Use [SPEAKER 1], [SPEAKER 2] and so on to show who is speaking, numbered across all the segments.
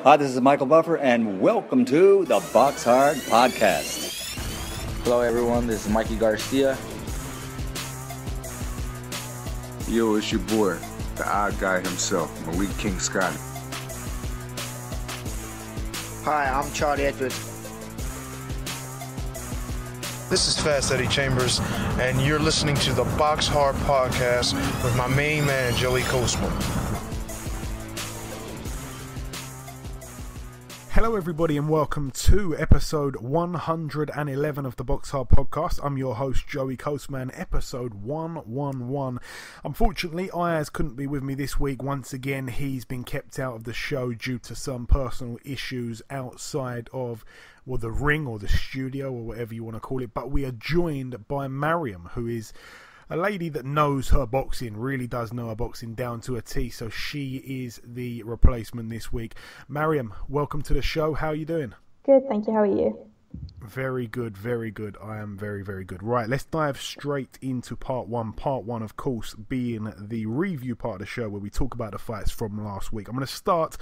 [SPEAKER 1] Hi, this is Michael Buffer, and welcome to the BoxHard Podcast.
[SPEAKER 2] Hello, everyone. This is Mikey Garcia.
[SPEAKER 3] Yo, it's your boy, the odd guy himself, Malik King Scott.
[SPEAKER 4] Hi, I'm Charlie Edwards.
[SPEAKER 5] This is Fast Eddie Chambers, and you're listening to the BoxHard Podcast with my main man, Joey Coastman.
[SPEAKER 6] Hello everybody and welcome to episode 111 of the BoxHard Podcast. I'm your host Joey Coastman, episode 111. Unfortunately, Ayaz couldn't be with me this week. Once again, he's been kept out of the show due to some personal issues outside of the ring or the studio or whatever you want to call it. But we are joined by Mariam, who is a lady that knows her boxing, really does know her boxing down to a T, so she is the replacement this week. Mariam, welcome to the show. How are you doing?
[SPEAKER 7] Good, thank you. How are you?
[SPEAKER 6] Very good, very good. I am very, very good. Right, let's dive straight into part one. Part one, of course, being the review part of the show where we talk about the fights from last week. I'm going to start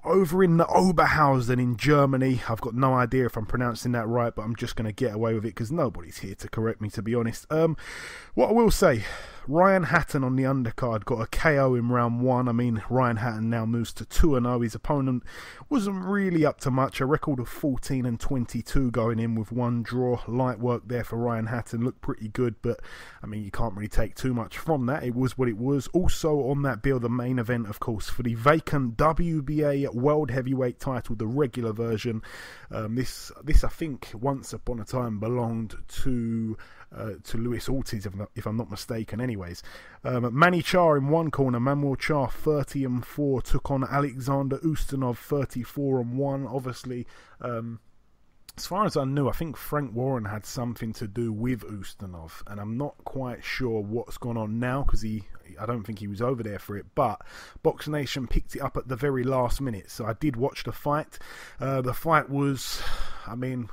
[SPEAKER 6] over in the Oberhausen in Germany. I've got no idea if I'm pronouncing that right, but I'm just going to get away with it because nobody's here to correct me, to be honest. What I will say, Ryan Hatton on the undercard got a KO in round one. I mean, Ryan Hatton now moves to 2-0. His opponent wasn't really up to much. A record of 14-22 going in with one draw. Light work there for Ryan Hatton. Looked pretty good, but I mean, you can't really take too much from that. It was what it was. Also on that bill, the main event, of course, for the vacant WBA World Heavyweight title, the regular version. This I think once upon a time belonged to Luis Ortiz, if I'm not mistaken. Anyways, Manny Char in one corner. Manuel Char 30-4 took on Alexander Ustinov 34-1. Obviously, as far as I knew, I think Frank Warren had something to do with Ustinov, and I'm not quite sure what's gone on now because I don't think he was over there for it, but Box Nation picked it up at the very last minute, so I did watch the fight. The fight was, I mean,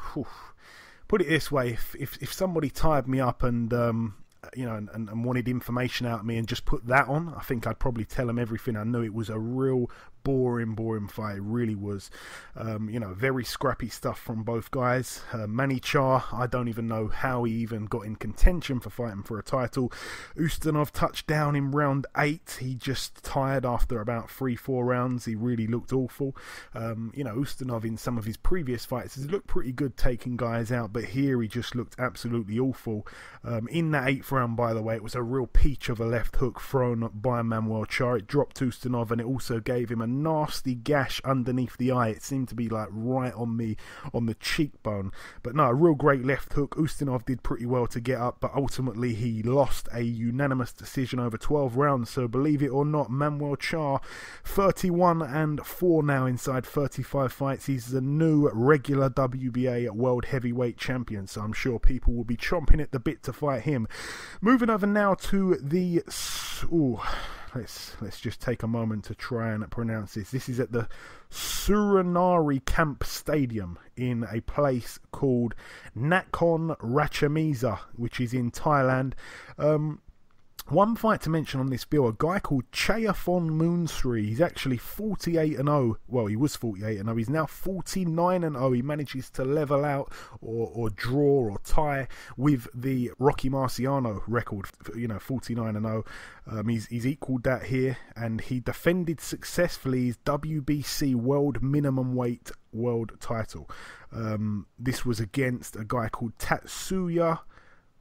[SPEAKER 6] put it this way, if somebody tied me up and and wanted information out of me and just put that on, I think I'd probably tell them everything I knew. It was a real boring fight. It really was. Very scrappy stuff from both guys. Manny Char, I don't even know how he even got in contention for fighting for a title. Ustinov touched down in round 8. He just tired after about 3-4 rounds. He really looked awful. Ustinov in some of his previous fights has looked pretty good taking guys out, but here he just looked absolutely awful. In that 8th round, by the way, it was a real peach of a left hook thrown by Manuel Char. It dropped Ustinov and it also gave him a nasty gash underneath the eye. It seemed to be like right on the cheekbone, but no, a real great left hook. Ustinov did pretty well to get up, but ultimately he lost a unanimous decision over 12 rounds. So believe it or not, Manuel Char 31-4 now inside 35 fights. He's the new regular WBA World Heavyweight Champion, so I'm sure people will be chomping at the bit to fight him. Moving over now to the Let's just take a moment to try and pronounce this. This is at the Surinari Camp Stadium in a place called Nakhon Ratchasima, which is in Thailand. One fight to mention on this bill, a guy called Chayaphon Moonsri. He's actually 48-0. Well, he was 48-0. He's now 49-0. He manages to level out or draw or tie with the Rocky Marciano record, 49-0. He's equaled that here, and he defended successfully his WBC World Minimum Weight World title. This was against a guy called Tatsuya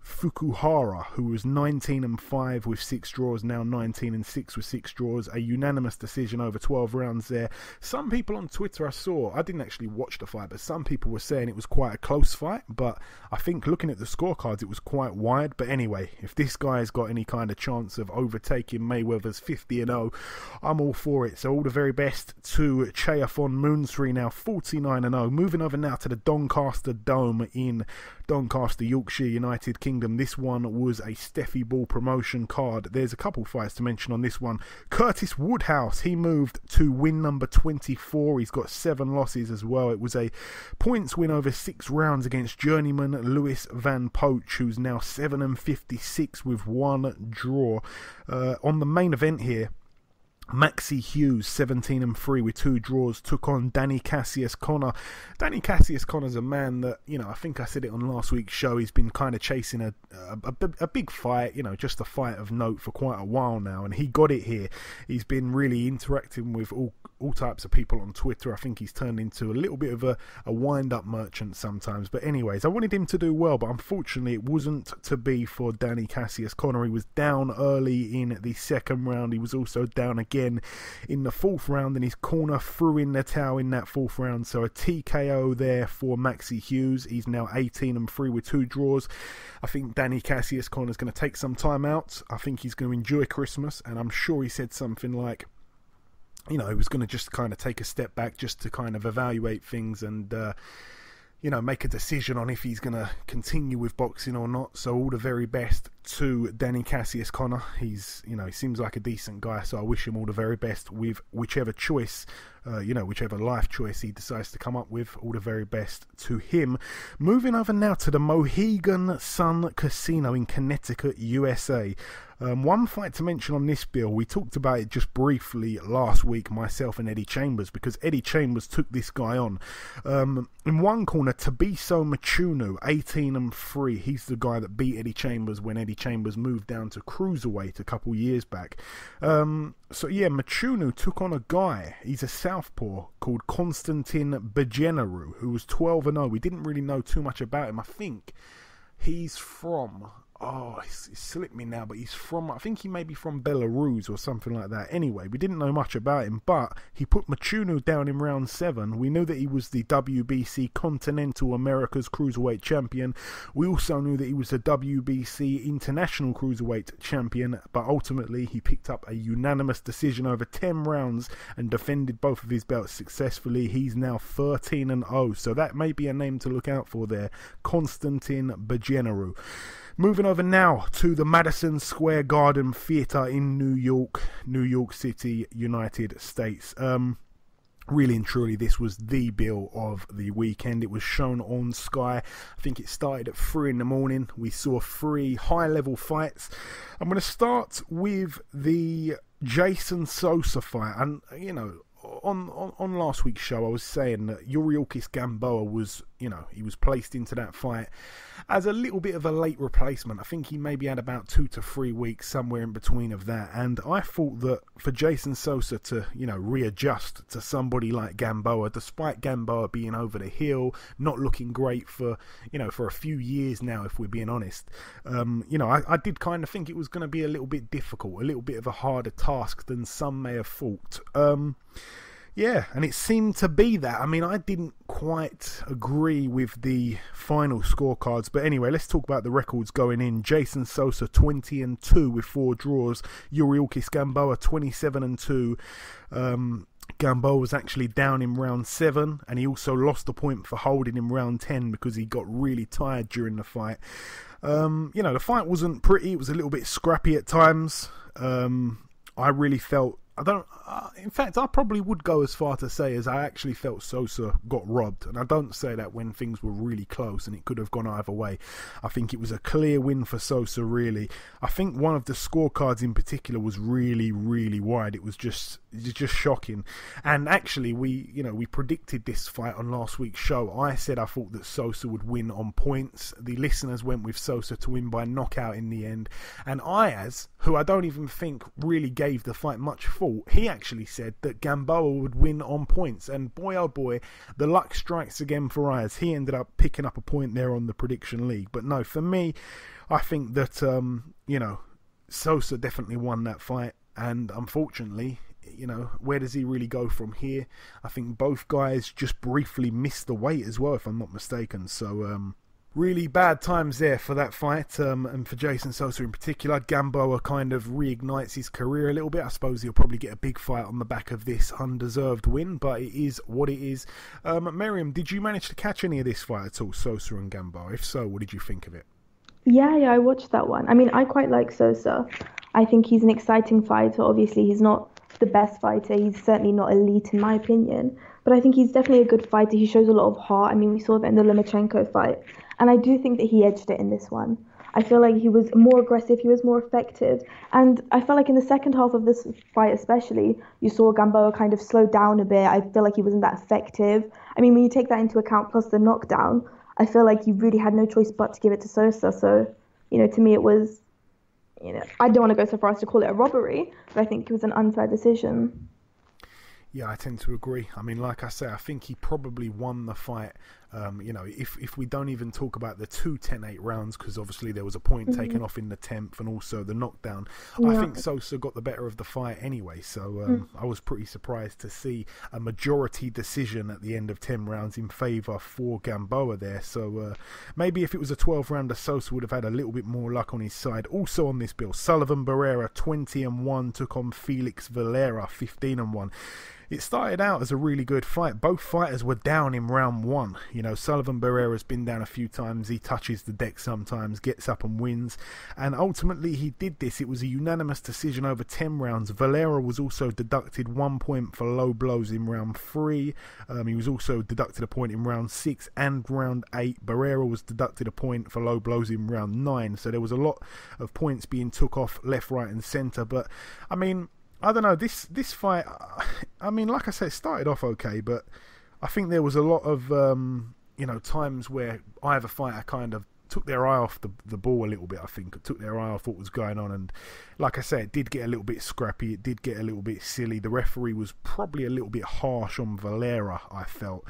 [SPEAKER 6] Fukuhara, who was 19-5 with 6 draws, now 19-6 with 6 draws. A unanimous decision over 12 rounds there. Some people on Twitter I didn't actually watch the fight, but some people were saying it was quite a close fight, but I think looking at the scorecards it was quite wide. But anyway, if this guy's got any kind of chance of overtaking Mayweather's 50-0, I'm all for it. So all the very best to Chayaphon Moonsri, now 49-0. Moving over now to the Doncaster Dome in Doncaster, Yorkshire, United Kingdom. This one was a Steffi Ball promotion card. There's a couple fights to mention on this one. Curtis Woodhouse, he moved to win number 24. He's got 7 losses as well. It was a points win over 6 rounds against journeyman Lewis Van Poach, who's now 7-56 with 1 draw. On the main event here, Maxi Hughes, 17-3 with 2 draws, took on Danny Cassius Connor. Danny Cassius Connor's a man that, I think I said it on last week's show, he's been kind of chasing a big fight, just a fight of note for quite a while now, and he got it here. He's been really interacting with all types of people on Twitter. I think he's turned into a little bit of a wind-up merchant sometimes. But anyways, I wanted him to do well, but unfortunately it wasn't to be for Danny Cassius Connor. He was down early in the second round. He was also down again in the fourth round, and his corner threw in the towel in that fourth round. So a TKO there for Maxi Hughes. He's now 18-3 with 2 draws. I think Danny Cassius Connor is going to take some time out. I think he's going to enjoy Christmas, and I'm sure he said something like, he was going to just kind of take a step back just to kind of evaluate things and make a decision on if he's going to continue with boxing or not. So all the very best to Danny Cassius Connor. He's, he seems like a decent guy, so I wish him all the very best with whichever choice, whichever life choice he decides to come up with. All the very best to him. Moving over now to the Mohegan Sun Casino in Connecticut, USA. One fight to mention on this bill, we talked about it just briefly last week, myself and Eddie Chambers, because Eddie Chambers took this guy on. In one corner, Tabiso Machunu, 18-3. He's the guy that beat Eddie Chambers when Eddie Chambers moved down to cruiserweight a couple years back. Machunu took on a guy, he's a southpaw, called Konstantin Bejeneru, who was 12-0. We didn't really know too much about him. I think he's from... it's slipped me now, but he's from, I think he may be from Belarus or something like that. Anyway, we didn't know much about him, but he put Machunu down in round 7. We knew that he was the WBC Continental America's Cruiserweight Champion. We also knew that he was the WBC International Cruiserweight Champion, but ultimately he picked up a unanimous decision over 10 rounds and defended both of his belts successfully. He's now 13-0, so that may be a name to look out for there, Konstantin Bejeneru. Moving over now to the Madison Square Garden Theatre in New York City, United States. Really and truly, this was the bill of the weekend. It was shown on Sky. I think it started at 3 in the morning. We saw 3 high-level fights. I'm going to start with the Jason Sosa fight. And, on last week's show, I was saying that Yuriorkis Gamboa was, he was placed into that fight as a little bit of a late replacement. I think he maybe had about 2 to 3 weeks, somewhere in between of that. And I thought that for Jason Sosa to, readjust to somebody like Gamboa, despite Gamboa being over the hill, not looking great for a few years now, if we're being honest, I did kind of think it was going to be a little bit difficult, a little bit of a harder task than some may have thought. Yeah, and it seemed to be that. I mean, I didn't quite agree with the final scorecards, but anyway, let's talk about the records going in. Jason Sosa 20-2 with 4 draws. Yuriorkis Gamboa 27-2. Gamboa was actually down in round 7, and he also lost a point for holding in round 10 because he got really tired during the fight. The fight wasn't pretty. It was a little bit scrappy at times. I really felt... in fact, I probably would go as far to say as I actually felt Sosa got robbed. And I don't say that when things were really close and it could have gone either way. I think it was a clear win for Sosa, really. I think one of the scorecards in particular was really, really wide. It was just shocking. And actually, we predicted this fight on last week's show. I said I thought that Sosa would win on points. The listeners went with Sosa to win by knockout in the end. And Ayaz, who I don't even think really gave the fight much thought, he actually said that Gamboa would win on points, and boy oh boy, the luck strikes again for Ayaz. He ended up picking up a point there on the prediction league. But no, for me, I think that Sosa definitely won that fight, and unfortunately, where does he really go from here? I think both guys just briefly missed the weight as well, if I'm not mistaken. So really bad times there for that fight, and for Jason Sosa in particular. Gamboa kind of reignites his career a little bit. I suppose he'll probably get a big fight on the back of this undeserved win, but it is what it is. Mariam, did you manage to catch any of this fight at all, Sosa and Gamboa? If so, what did you think of it?
[SPEAKER 7] Yeah, I watched that one. I mean, I quite like Sosa. I think he's an exciting fighter. Obviously, he's not the best fighter. He's certainly not elite in my opinion, but I think he's definitely a good fighter. He shows a lot of heart. I mean, we saw that in the Lomachenko fight. And I do think that he edged it in this one. I feel like he was more aggressive, he was more effective. And I felt like in the second half of this fight especially, you saw Gamboa kind of slow down a bit. I feel like he wasn't that effective. I mean, when you take that into account, plus the knockdown, I feel like he really had no choice but to give it to Sosa. So, to me it was, I don't want to go so far as to call it a robbery, but I think it was an unfair decision.
[SPEAKER 6] Yeah, I tend to agree. I mean, like I say, I think he probably won the fight. If we don't even talk about the 2 10-8 rounds, because obviously there was a point taken off in the 10th and also the knockdown, I think Sosa got the better of the fight anyway. So I was pretty surprised to see a majority decision at the end of 10 rounds in favour for Gamboa there. So maybe if it was a 12-rounder, Sosa would have had a little bit more luck on his side. Also on this bill, Sullivan Barrera 20-1 took on Felix Valera 15-1. It started out as a really good fight. Both fighters were down in round 1. Sullivan Barrera's been down a few times. He touches the deck sometimes, gets up and wins. And ultimately he did this. It was a unanimous decision over 10 rounds. Valera was also deducted 1 point for low blows in round 3. He was also deducted a point in round 6 and round 8. Barrera was deducted a point for low blows in round 9. So there was a lot of points being took off left, right and centre. But, I mean, I don't know, this fight, I mean, like I said, it started off okay, but I think there was a lot of, times where either fighter kind of took their eye off the ball a little bit, I think. Took their eye off what was going on. And like I said, it did get a little bit scrappy. It did get a little bit silly. The referee was probably a little bit harsh on Valera, I felt.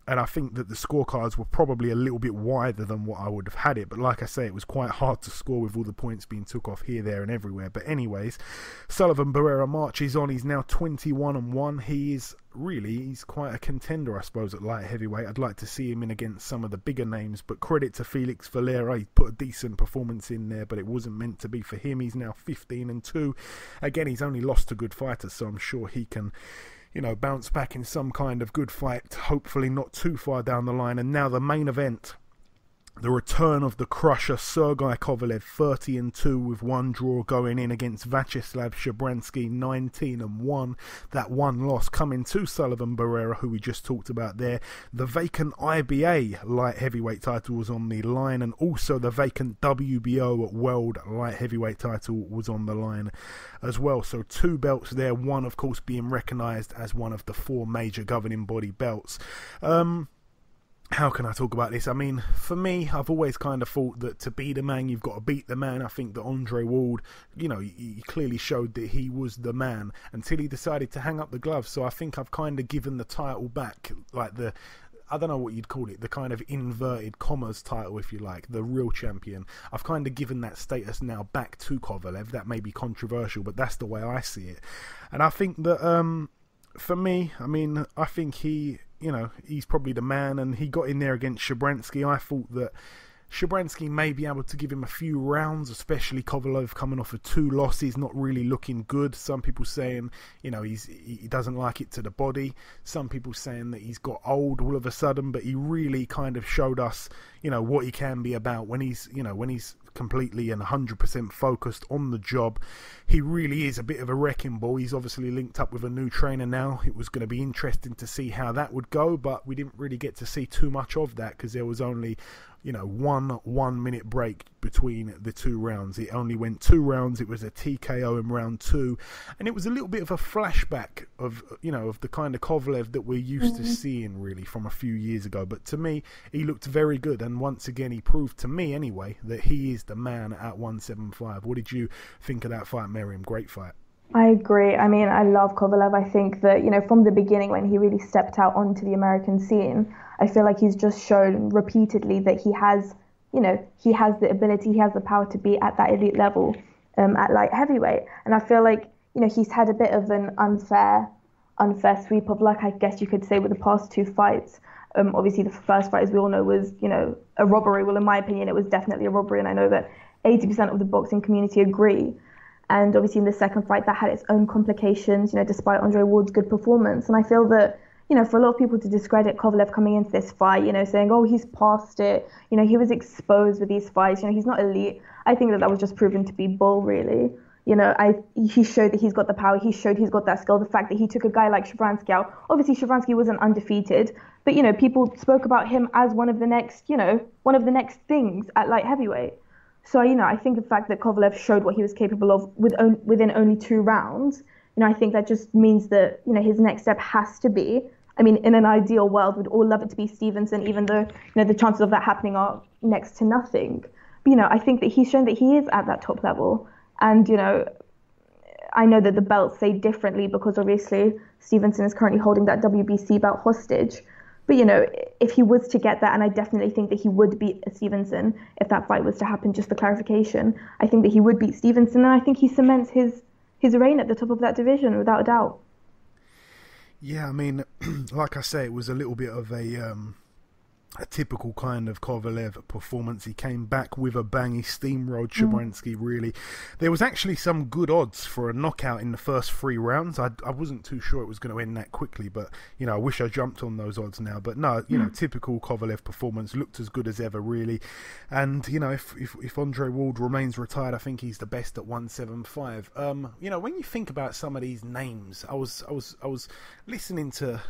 [SPEAKER 6] And I think that the scorecards were probably a little bit wider than what I would have had it. But like I say, it was quite hard to score with all the points being took off here, there and everywhere. But anyways, Sullivan Barrera marches on. He's now 21-1. He's quite a contender, I suppose, at light heavyweight. I'd like to see him in against some of the bigger names. But credit to Felix Valera. He put a decent performance in there, but it wasn't meant to be for him. He's now 15-2. Again, he's only lost to good fighters, so I'm sure he can bounce back in some kind of good fight, hopefully not too far down the line. And now the main event, the return of the crusher, Sergey Kovalev, 30-2 with 1 draw going in against Vyacheslav Shabransky, 19-1. That 1 loss coming to Sullivan Barrera, who we just talked about there. The vacant IBA light heavyweight title was on the line, and also the vacant WBO world light heavyweight title was on the line as well. So 2 belts there, one of course being recognised as one of the 4 major governing body belts. How can I talk about this? I mean, for me, I've always kind of thought that to be the man, you've got to beat the man. I think that Andre Ward, he clearly showed that he was the man until he decided to hang up the gloves. So I think I've kind of given the title back, like I don't know what you'd call it, the kind of inverted commas title, if you like, the real champion. I've kind of given that status now back to Kovalev. That may be controversial, but that's the way I see it. And I think that, for me, I mean, I think he's probably the man, and he got in there against Shabransky. I thought that Shabransky may be able to give him a few rounds, especially Kovalev coming off of 2 losses, not really looking good. Some people saying, he doesn't like it to the body. Some people saying that he's got old all of a sudden, but he really kind of showed us, what he can be about when he's completely and 100% focused on the job. He really is a bit of a wrecking ball. He's obviously linked up with a new trainer now. It was going to be interesting to see how that would go, but we didn't really get to see too much of that because there was only one minute break between the 2 rounds. It only went 2 rounds. It was a TKO in round 2, and it was a little bit of a flashback of the kind of Kovalev that we're used to seeing really from a few years ago. But to me, he looked very good, and once again he proved to me anyway that he is the man at 175. What did you think of that fight, Mariam? Great fight.
[SPEAKER 7] I agree. I mean, I love Kovalev. I think that, from the beginning when he really stepped out onto the American scene, I feel like he's just shown repeatedly that he has the ability, he has the power to be at that elite level at light heavyweight. And I feel like, he's had a bit of an unfair sweep of luck, I guess you could say, with the past 2 fights. Obviously, the first fight, as we all know, was, a robbery. Well, in my opinion, it was definitely a robbery. And I know that 80% of the boxing community agree. And obviously in the second fight, that had its own complications, despite Andre Ward's good performance. And I feel that, for a lot of people to discredit Kovalev coming into this fight, saying, oh, he's past it, he was exposed with these fights, he's not elite. I think that was just proven to be bull, really. He showed that he's got the power. He showed he's got that skill. The fact that he took a guy like Shavansky out. Obviously, Shavansky wasn't undefeated, but people spoke about him as one of the next things at light heavyweight. So I think the fact that Kovalev showed what he was capable of within only 2 rounds, I think that just means that his next step has to be. I mean, in an ideal world, we'd all love it to be Stevenson, even though the chances of that happening are next to nothing. But I think that he's shown that he is at that top level. And, I know that the belts say differently because obviously Stevenson is currently holding that WBC belt hostage. But, if he was to get that, and I definitely think that he would beat Stevenson if that fight was to happen, just for clarification, I think that he would beat Stevenson, and I think he cements his reign at the top of that division without a doubt.
[SPEAKER 6] Yeah, I mean, like I say, it was a little bit of a typical kind of Kovalev performance. He came back with a bang. He steamrolled Shavansky, really. There was actually some good odds for a knockout in the first 3 rounds. I wasn't too sure it was going to end that quickly, but, I wish I jumped on those odds now. But no, typical Kovalev performance, looked as good as ever, really. And, if Andre Ward remains retired, I think he's the best at 175. When you think about some of these names, I was listening to,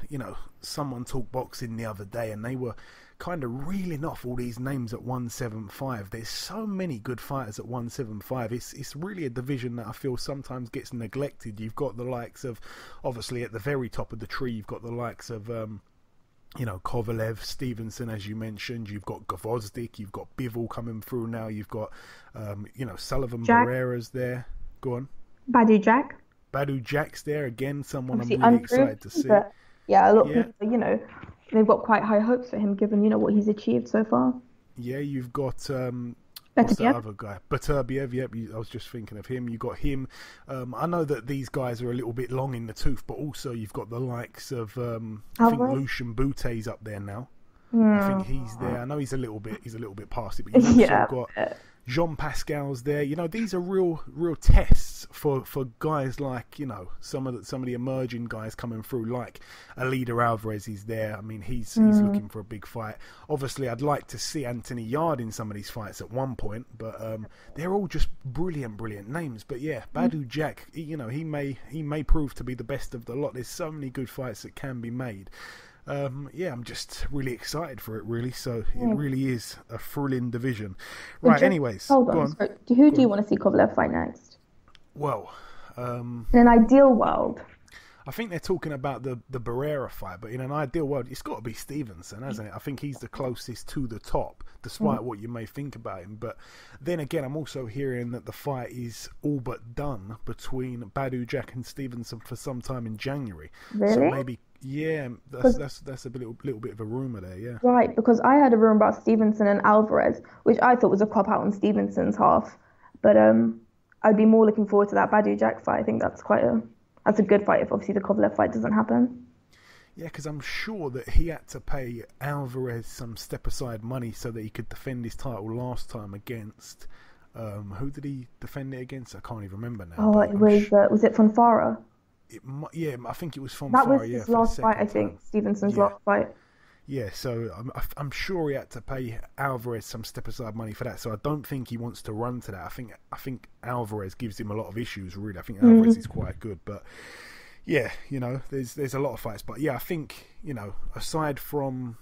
[SPEAKER 6] someone talk boxing the other day, and they were kind of reeling off all these names at 175. There's so many good fighters at 175. It's really a division that I feel sometimes gets neglected. You've got the likes of, obviously at the very top of the tree, you've got the likes of Kovalev, Stevenson, as you mentioned. You've got Gvozdyk, you've got Bivol coming through now. You've got Sullivan
[SPEAKER 7] Jack.
[SPEAKER 6] Barrera's there. Go on.
[SPEAKER 7] Badu
[SPEAKER 6] Jack's there again. Someone
[SPEAKER 7] obviously
[SPEAKER 6] I'm really excited to see.
[SPEAKER 7] But yeah, a lot of people, they've got quite high hopes for him, given what he's achieved so far.
[SPEAKER 6] Yeah, you've got what's the other guy? Beterbiev. Yep, I was just thinking of him. You got him. I know that these guys are a little bit long in the tooth, but also you've got the likes of I think Lucian Bute's up there now. I think he's there. I know he's a little bit past it, but you've also got Jean Pascal's there. These are real tests for guys like some of the emerging guys coming through, like Alida Alvarez is there. I mean, he's looking for a big fight. Obviously, I'd like to see Anthony Yard in some of these fights at one point, but they're all just brilliant names. But yeah, Badu Jack, he may prove to be the best of the lot. There's so many good fights that can be made. I'm just really excited for it, really. So it really is a thrilling division. Right, anyways.
[SPEAKER 7] Hold on. Who do you want to see Kovalev fight next?
[SPEAKER 6] Well,
[SPEAKER 7] in an ideal world,
[SPEAKER 6] I think they're talking about the Barrera fight, but in an ideal world, it's got to be Stevenson, hasn't it? I think he's the closest to the top, despite what you may think about him. But then again, I'm also hearing that the fight is all but done between Badu Jack and Stevenson for some time in January.
[SPEAKER 7] Really?
[SPEAKER 6] So maybe. Yeah, that's a little bit of a rumour there, yeah.
[SPEAKER 7] Right, because I heard a rumour about Stevenson and Alvarez, which I thought was a cop-out on Stevenson's half. But I'd be more looking forward to that Badu Jack fight. I think that's a good fight if obviously the Kovalev fight doesn't happen.
[SPEAKER 6] Yeah, because I'm sure that he had to pay Alvarez some step-aside money so that he could defend his title last time against... who did he defend it against? I can't even remember now.
[SPEAKER 7] Oh, was it Fonfara?
[SPEAKER 6] I think it was from
[SPEAKER 7] that was his last fight, I think. Stevenson's last fight.
[SPEAKER 6] Yeah, so I'm sure he had to pay Alvarez some step-aside money for that. So I don't think he wants to run to that. I think Alvarez gives him a lot of issues, really. I think Alvarez is quite good, but yeah, there's a lot of fights. But yeah, I think aside from.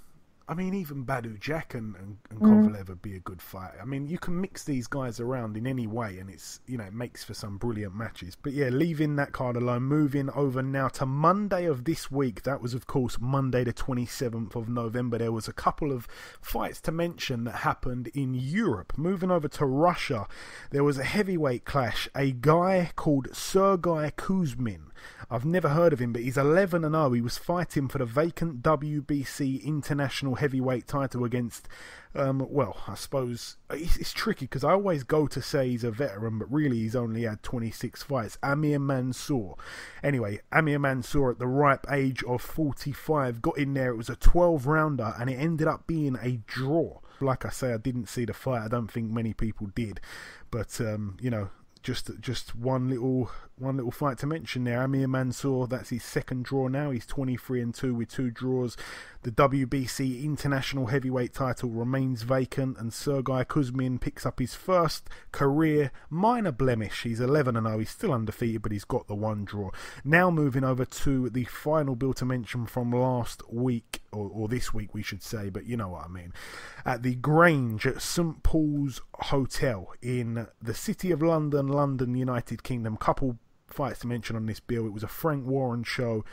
[SPEAKER 6] I mean, even Badu Jack and Kovalev would be a good fight. I mean, you can mix these guys around in any way, and it's it makes for some brilliant matches. But yeah, leaving that card alone, moving over now to Monday of this week. That was, of course, Monday the 27th of November. There was a couple of fights to mention that happened in Europe. Moving over to Russia, there was a heavyweight clash. A guy called Sergei Kuzmin. I've never heard of him, but he's 11-0. He was fighting for the vacant WBC International Heavyweight title against, I suppose, it's tricky because I always go to say he's a veteran, but really he's only had 26 fights. Amir Mansour. Anyway, Amir Mansour at the ripe age of 45 got in there. It was a 12-rounder and it ended up being a draw. Like I say, I didn't see the fight. I don't think many people did. But, Just one little fight to mention there. Amir Mansour, that's his second draw now. He's 23-2 with 2 draws. The WBC International Heavyweight title remains vacant, and Sergey Kuzmin picks up his first career minor blemish. He's 11-0. He's still undefeated, but he's got the 1 draw. Now moving over to the final bill to mention from last week, or this week we should say, but you know what I mean. At the Grange at St Paul's Hotel in the City of London, United Kingdom. Couple fights to mention on this bill. It was a Frank Warren show.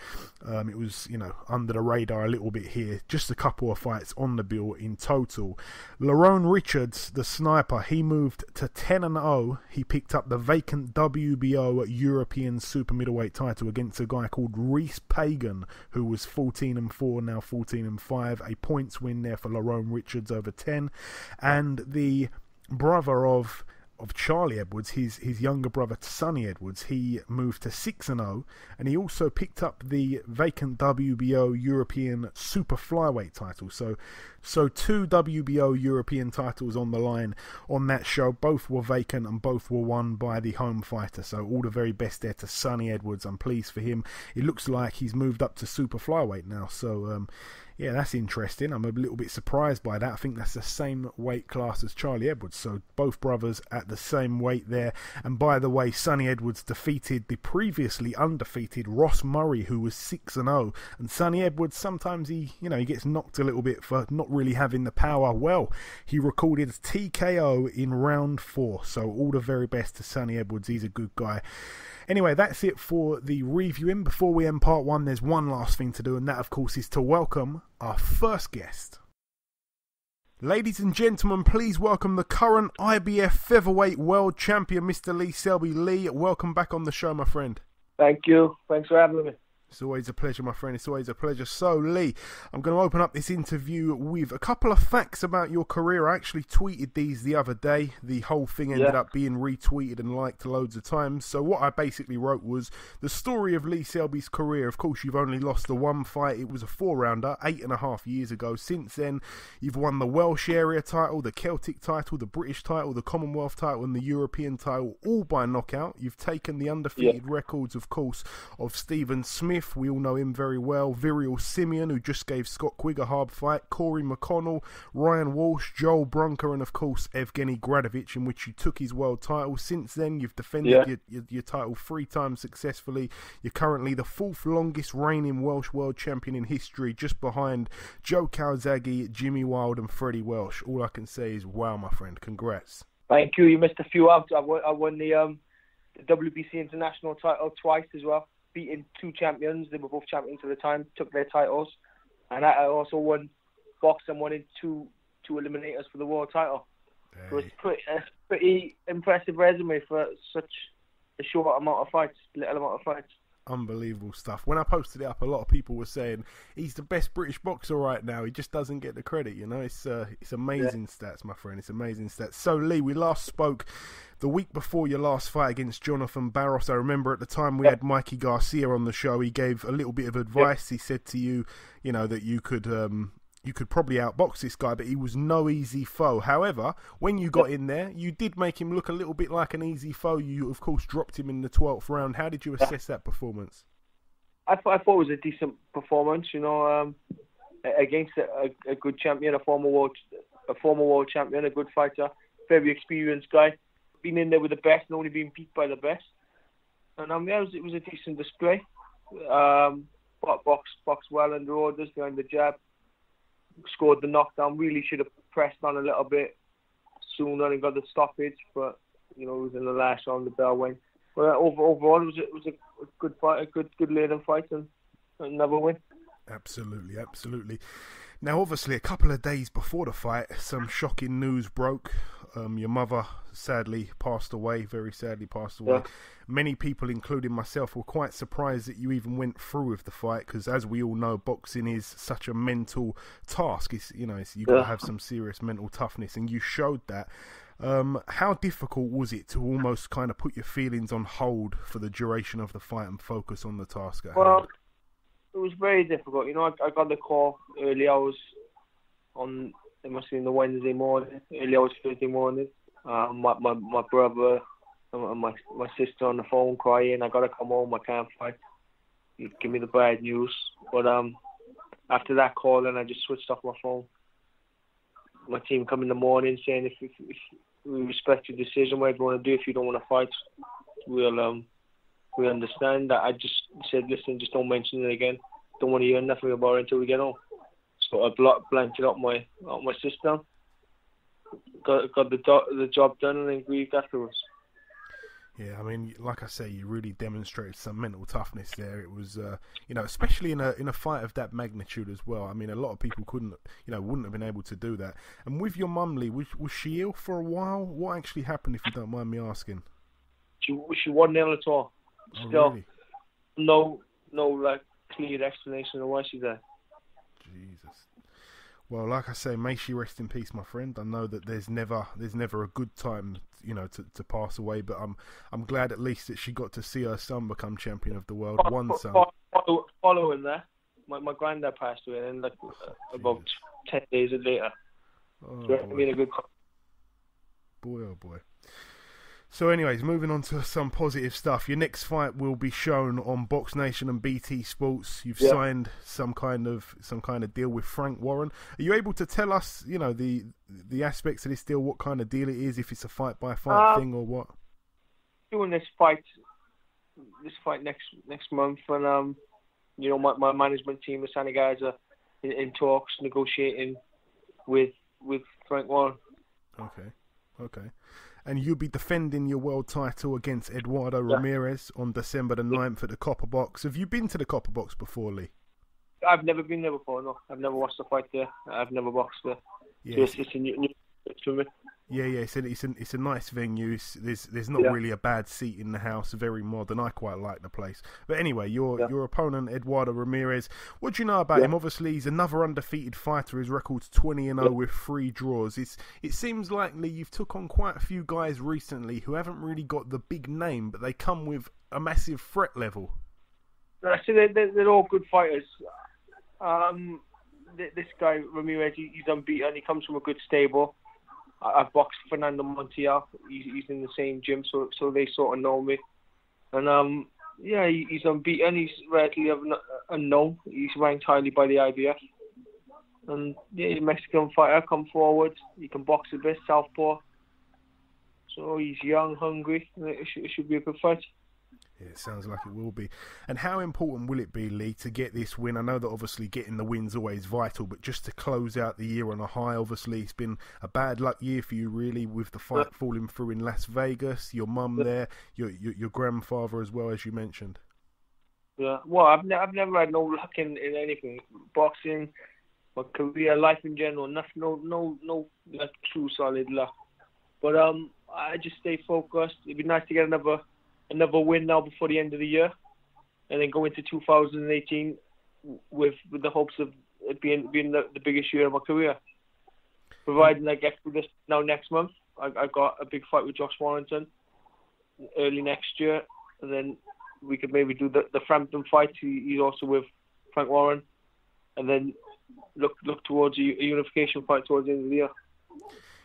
[SPEAKER 6] It was, under the radar a little bit here. Just a couple of fights on the bill in total. Lerone Richards, the sniper, he moved to 10-0. He picked up the vacant WBO European super middleweight title against a guy called Reese Pagan, who was 14-4, now 14-5. A points win there for Lerone Richards over 10. And the brother of Charlie Edwards, his younger brother Sonny Edwards, he moved to 6-0, and he also picked up the vacant WBO European Super Flyweight title. So 2 WBO European titles on the line on that show. Both were vacant and both were won by the home fighter. So all the very best there to Sonny Edwards. I'm pleased for him. It looks like he's moved up to Super Flyweight now. So yeah, that's interesting. I'm a little bit surprised by that. I think that's the same weight class as Charlie Edwards. So both brothers at the same weight there. And by the way, Sonny Edwards defeated the previously undefeated Ross Murray, who was 6-0. And Sonny Edwards, sometimes he gets knocked a little bit for not really having the power. Well, he recorded TKO in round 4. So all the very best to Sonny Edwards. He's a good guy. Anyway, that's it for the reviewing. Before we end part 1, there's one last thing to do, and that, of course, is to welcome our first guest. Ladies and gentlemen, please welcome the current IBF Featherweight World Champion, Mr. Lee Selby. Lee, welcome back on the show, my friend.
[SPEAKER 8] Thank you. Thanks for having me.
[SPEAKER 6] It's always a pleasure, my friend. It's always a pleasure. So, Lee, I'm going to open up this interview with a couple of facts about your career. I actually tweeted these the other day. The whole thing ended up being retweeted and liked loads of times. So what I basically wrote was the story of Lee Selby's career. Of course, you've only lost the 1 fight. It was a 4-rounder 8.5 years ago. Since then, you've won the Welsh area title, the Celtic title, the British title, the Commonwealth title, and the European title, all by knockout. You've taken the undefeated records, of course, of Stephen Smith. We all know him very well. Virial Simeon, who just gave Scott Quigg a hard fight. Corey McConnell, Ryan Walsh, Joel Brunker, and of course Evgeny Gradovich, in which you took his world title. Since then, you've defended your title 3 times successfully. You're currently the 4th longest reigning Welsh world champion in history, just behind Joe Calzaghe, Jimmy Wilde, and Freddie Welsh. All I can say is, wow, my friend, congrats.
[SPEAKER 8] Thank you. You missed a few out. I won the WBC International title twice as well. Beating 2 champions. They were both champions at the time, took their titles. And I also won boxing, won in 2 eliminators for the world title. Hey. So it's a pretty impressive resume for such a short amount of fights, little amount of fights.
[SPEAKER 6] Unbelievable stuff. When I posted it up, a lot of people were saying he's the best British boxer right now. He just doesn't get the credit, It's amazing stats, my friend. It's amazing stats. So, Lee, we last spoke the week before your last fight against Jonathan Barros. I remember at the time we had Mikey Garcia on the show. He gave a little bit of advice. He said to you, that you could probably outbox this guy, but he was no easy foe. However, when you got in there, you did make him look a little bit like an easy foe. You, of course, dropped him in the 12th round. How did you assess that performance?
[SPEAKER 8] I thought it was a decent performance, against a good champion, a former world champion, a good fighter, very experienced guy. Been in there with the best and only being beat by the best. And it was a decent display. Boxed well under orders, behind the jab. Scored the knockdown. Really should have pressed on a little bit sooner and got the stoppage, but it was in the last round the bell went. But overall, it was a good fight, a good laden fight, and another win.
[SPEAKER 6] Absolutely. Now, obviously, a couple of days before the fight, some shocking news broke. Your mother sadly passed away, very sadly passed away. Yeah. Many people, including myself, were quite surprised that you even went through with the fight, because as we all know, boxing is such a mental task. You've got to have some serious mental toughness, and you showed that. How difficult was it to almost kind of put your feelings on hold for the duration of the fight and focus on the task at hand?
[SPEAKER 8] It was very difficult. I got the call early hours it must be in the Wednesday morning, early hours Thursday morning. My brother and my sister on the phone crying. I gotta come home. I can't fight. You give me the bad news. But after that call, and I just switched off my phone. My team come in the morning saying if we respect your decision, whatever you want to do. If you don't want to fight, we understand. That I just said, listen, just don't mention it again. Don't want to hear nothing about it until we get home. So I blanked it up my system. Got the job done, and then grieved afterwards.
[SPEAKER 6] Yeah, I mean, like I say, you really demonstrated some mental toughness there. It was, especially in a fight of that magnitude as well. I mean, a lot of people wouldn't have been able to do that. And with your mum, Lee, was she ill for a while? What actually happened, if you don't mind me asking?
[SPEAKER 8] She wasn't ill at all. Still,
[SPEAKER 6] really?
[SPEAKER 8] no, like clear explanation of why she's there.
[SPEAKER 6] Jesus. Well, like I say, may she rest in peace, my friend. I know that there's never a good time, to pass away. But I'm glad at least that she got to see her son become champion of the world. One son.
[SPEAKER 8] Following that, my granddad passed away, and about 10 days later.
[SPEAKER 6] Oh,
[SPEAKER 8] so
[SPEAKER 6] boy.
[SPEAKER 8] A good.
[SPEAKER 6] Boy, oh boy. So anyways, moving on to some positive stuff. Your next fight will be shown on Box Nation and BT Sports. You've signed some kind of deal with Frank Warren. Are you able to tell us, the aspects of this deal, what kind of deal it is, if it's a fight by fight thing or what?
[SPEAKER 8] Doing this fight next month, and my management team, the Sani guys, are in talks, negotiating with Frank Warren.
[SPEAKER 6] Okay. And you'll be defending your world title against Eduardo Ramirez on December the 9th at the Copper Box. Have you been to the Copper Box before, Lee?
[SPEAKER 8] I've never been there before, no. I've never watched a fight there. I've never boxed there.
[SPEAKER 6] Yes.
[SPEAKER 8] So it's a new for me.
[SPEAKER 6] Yeah, it's a nice venue. There's not really a bad seat in the house. Very modern. I quite like the place. But anyway, your opponent Eduardo Ramirez. What do you know about him? Obviously, he's another undefeated fighter. His record's 20-0 with 3 draws. It seems likely you've took on quite a few guys recently who haven't really got the big name, but they come with a massive threat level.
[SPEAKER 8] Actually, they're all good fighters. This guy Ramirez, he's unbeaten. He comes from a good stable. I've boxed Fernando Montiel. He's in the same gym, so they sort of know me. And he's unbeaten. He's relatively unknown. He's ranked highly by the IBF. And he's a Mexican fighter. Come forward. He can box a bit, southpaw. So he's young, hungry. It should be a good fight.
[SPEAKER 6] Yeah, it sounds like it will be. And how important will it be, Lee, to get this win? I know that obviously getting the win's always vital, but just to close out the year on a high, obviously it's been a bad luck year for you, really, with the fight falling through in Las Vegas, your mum there, your grandfather as well, as you mentioned.
[SPEAKER 8] Yeah, well, I've never had no luck in anything. Boxing, my career, life in general, nothing, no like true solid luck. But I just stay focused. It'd be nice to get another win now before the end of the year, and then go into 2018 with the hopes of it being the biggest year of my career. Providing I get through this now next month, I got a big fight with Josh Warrington early next year, and then we could maybe do the Frampton fight. He's also with Frank Warren, and then look towards a unification fight towards the end of the year.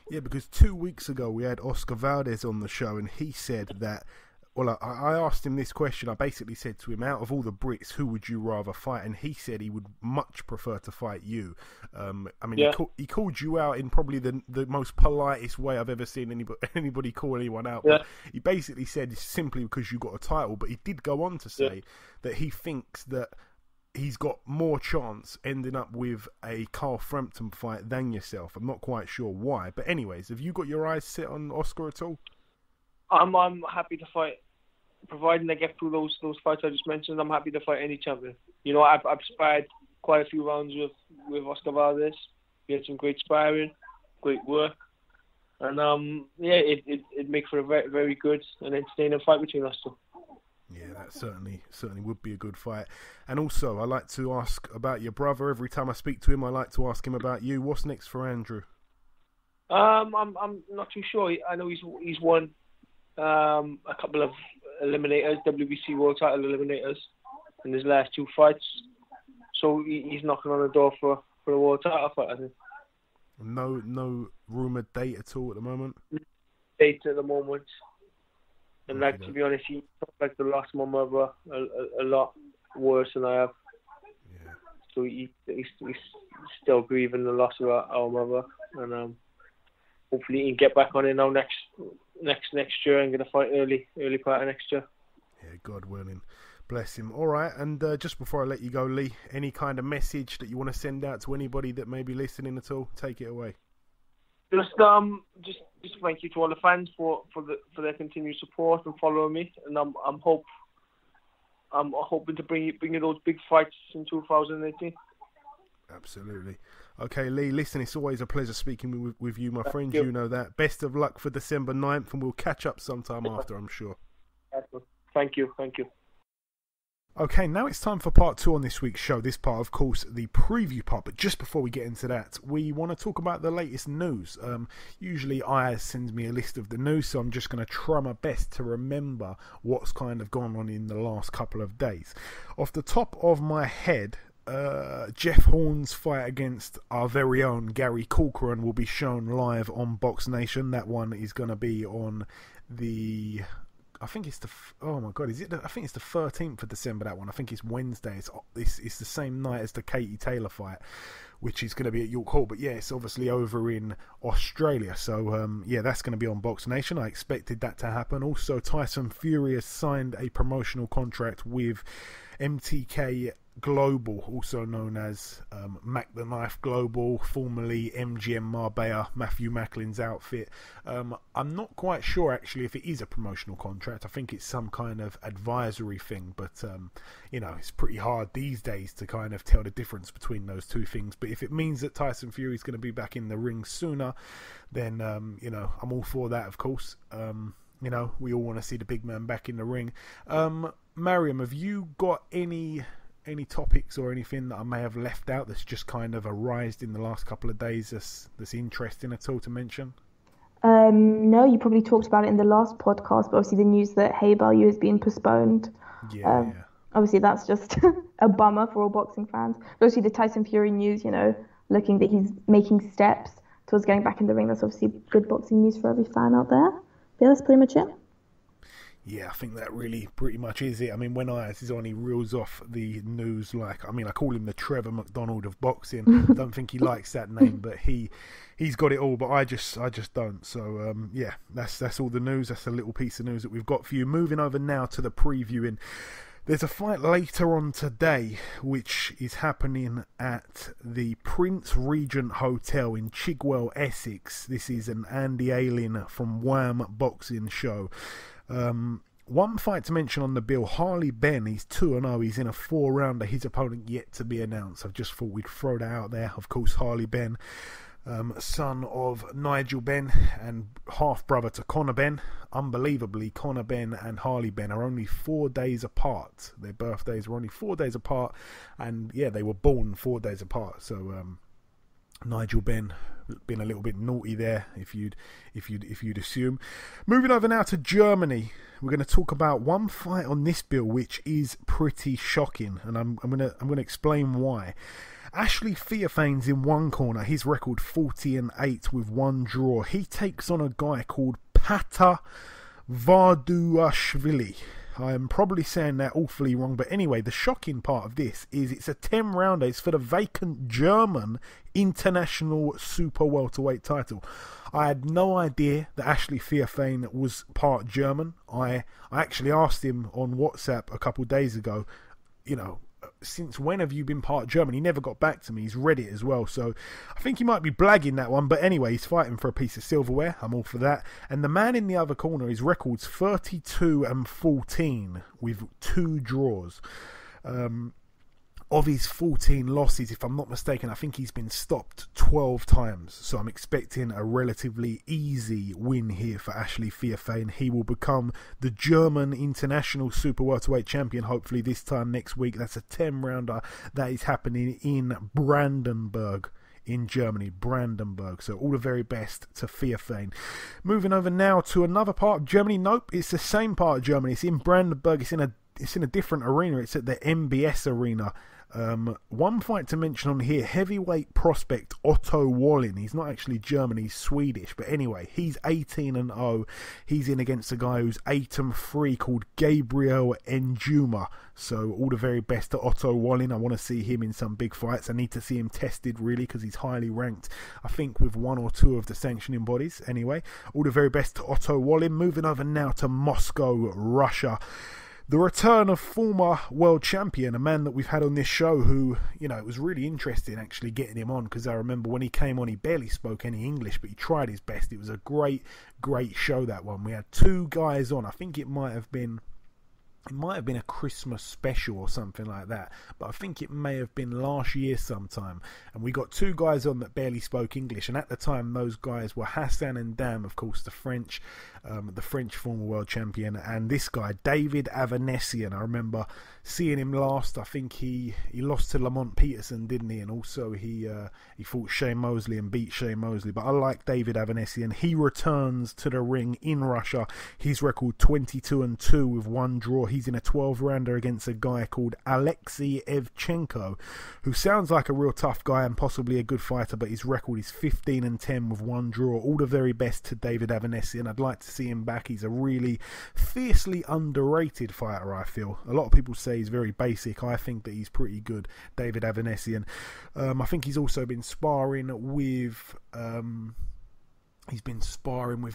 [SPEAKER 6] Yeah, because 2 weeks ago we had Oscar Valdez on the show, and he said that. Well, I asked him this question. I basically said to him, out of all the Brits, who would you rather fight? And he said he would much prefer to fight you. He called you out in probably the most politest way I've ever seen anybody call anyone out.
[SPEAKER 8] Yeah.
[SPEAKER 6] But he basically said it's simply because you got a title. But he did go on to say that he thinks that he's got more chance ending up with a Carl Frampton fight than yourself. I'm not quite sure why. But anyways, have you got your eyes set on Oscar at all?
[SPEAKER 8] I'm happy to fight, providing I get through those fights I just mentioned. I'm happy to fight any champion. I've sparred quite a few rounds with Oscar Valdez. We had some great sparring, great work, and it makes for a very, very good and entertaining fight between us two.
[SPEAKER 6] Yeah, that certainly would be a good fight. And also, I like to ask about your brother. Every time I speak to him, I like to ask him about you. What's next for Andrew?
[SPEAKER 8] I'm not too sure. I know he's won a couple of eliminators, WBC world title eliminators, in his last 2 fights. So he's knocking on the door for a world title fight, I think. No
[SPEAKER 6] rumoured date at all at the moment?
[SPEAKER 8] Date at the moment. And like, to be honest, he took like the loss of my mother a lot worse than I have.
[SPEAKER 6] Yeah.
[SPEAKER 8] So he's still grieving the loss of our mother, and hopefully he can get back on it now next year and get a fight early part of next year.
[SPEAKER 6] Yeah, God willing. Bless him. All right, and just before I let you go, Lee, any kind of message that you want to send out to anybody that may be listening at all? Take it away.
[SPEAKER 8] Just thank you to all the fans for their continued support and following me, and I'm hoping to bring you those big fights in 2018.
[SPEAKER 6] Absolutely. Okay, Lee, listen, it's always a pleasure speaking with you, my friend. You know that. Best of luck for December 9th, and we'll catch up sometime after, I'm sure.
[SPEAKER 8] Thank you.
[SPEAKER 6] Okay, now it's time for part 2 on this week's show. This part, of course, the preview part. But just before we get into that, we want to talk about the latest news. Usually I sends me a list of the news, so I'm just going to try my best to remember what's kind of gone on in the last couple of days. Off the top of my head, Jeff Horn's fight against our very own Gary Corcoran will be shown live on Box Nation. That one is going to be on the... I think it's the... Oh my God, is it? I think it's the 13th of December, that one. I think it's Wednesday. It's the same night as the Katie Taylor fight, which is going to be at York Hall. But yeah, it's obviously over in Australia. So yeah, that's going to be on Box Nation. I expected that to happen. Also, Tyson Fury has signed a promotional contract with MTK Global, also known as Mac the Knife Global, formerly MGM Marbella, Matthew Macklin's outfit. I'm not quite sure actually if it is a promotional contract. I think it's some kind of advisory thing, but you know, it's pretty hard these days to kind of tell the difference between those two things. But if it means that Tyson Fury is going to be back in the ring sooner, then you know, I'm all for that, of course. You know, we all want to see the big man back in the ring. Mariam, have you got any topics or anything that I may have left out that's just kind of arisen in the last couple of days that's interesting at all to mention?
[SPEAKER 7] No, you probably talked about it in the last podcast, but obviously the news that Hey Value has been postponed.
[SPEAKER 6] Yeah.
[SPEAKER 7] Obviously that's just a bummer for all boxing fans. But obviously the Tyson Fury news, you know, looking that he's making steps towards going back in the ring, that's obviously good boxing news for every fan out there. Yeah, that's pretty much it.
[SPEAKER 6] Yeah, I think that really pretty much is it. I mean, when Ayaz is on, he reels off the news like, I mean, I call him the Trevor McDonald of boxing. I don't think he likes that name, but he's got it all, but I just don't. So, yeah, that's all the news. That's a little piece of news that we've got for you. Moving over now to the previewing. There's a fight later on today, which is happening at the Prince Regent Hotel in Chigwell, Essex. This is an Andy Ayling from Wham boxing show. One fight to mention on the bill, Harley Ben, he's 2-0, he's in a 4-rounder, his opponent yet to be announced. I've just thought we'd throw that out there. Of course, Harley Ben, son of Nigel Ben and half-brother to Conor Ben. Unbelievably, Conor Ben and Harley Ben are only 4 days apart. Their birthdays were only 4 days apart, and yeah, they were born 4 days apart. So Nigel Ben been a little bit naughty there, if you'd assume. Moving over now to Germany, we're going to talk about one fight on this bill which is pretty shocking, and I'm going to explain why. Ashley Theophane's in one corner, his record 40-8 with one draw. He takes on a guy called Pata Varduashvili. I am probably saying that awfully wrong, but anyway, the shocking part of this is it's a 10-rounder. It's for the vacant German international super welterweight title. I had no idea that Ashley Theophane was part German. I actually asked him on WhatsApp a couple of days ago, you know, since when have you been part German? He never got back to me. He's read it as well, so I think he might be blagging that one. But anyway, he's fighting for a piece of silverware. I'm all for that. And the man in the other corner, his record's 32-14 with 2 draws. Of his 14 losses, if I'm not mistaken, I think he's been stopped 12 times. So I'm expecting a relatively easy win here for Ashley Theophane. He will become the German international super welterweight champion, hopefully this time next week. That's a 10-rounder that is happening in Brandenburg in Germany, Brandenburg. So all the very best to Theophane. Moving over now to another part of Germany. Nope, it's the same part of Germany. It's in Brandenburg. It's in a different arena. It's at the MBS arena. One fight to mention on here, heavyweight prospect Otto Wallin. He's not actually German, he's Swedish, but anyway, he's 18-0. He's in against a guy who's 8-3 called Gabriel Njuma. So all the very best to Otto Wallin. I want to see him in some big fights. I need to see him tested really, because he's highly ranked, I think, with one or two of the sanctioning bodies. Anyway, all the very best to Otto Wallin. Moving over now to Moscow, Russia. The return of former world champion, a man that we've had on this show who, you know, it was really interesting actually getting him on, because I remember when he came on, he barely spoke any English, but he tried his best. It was a great show, that one. We had two guys on. I think it might have been a Christmas special or something like that, but I think it may have been last year sometime, and we got two guys on that barely spoke English, and at the time those guys were Hassan and Dam, of course, the French former world champion, and this guy David Avanesian. I remember seeing him last. I think he lost to Lamont Peterson, didn't he? And also he fought Shane Mosley and beat Shane Mosley. But I like David Avanesian. He returns to the ring in Russia. His record 22-2 with one draw. He's in a 12-rounder against a guy called Alexei Evchenko, who sounds like a real tough guy and possibly a good fighter, but his record is 15-10 with one draw. All the very best to David Avanesian. I'd like to see him back. He's a really fiercely underrated fighter, I feel. A lot of people say he's very basic. I think that he's pretty good, David Avanesian. I think he's also been sparring with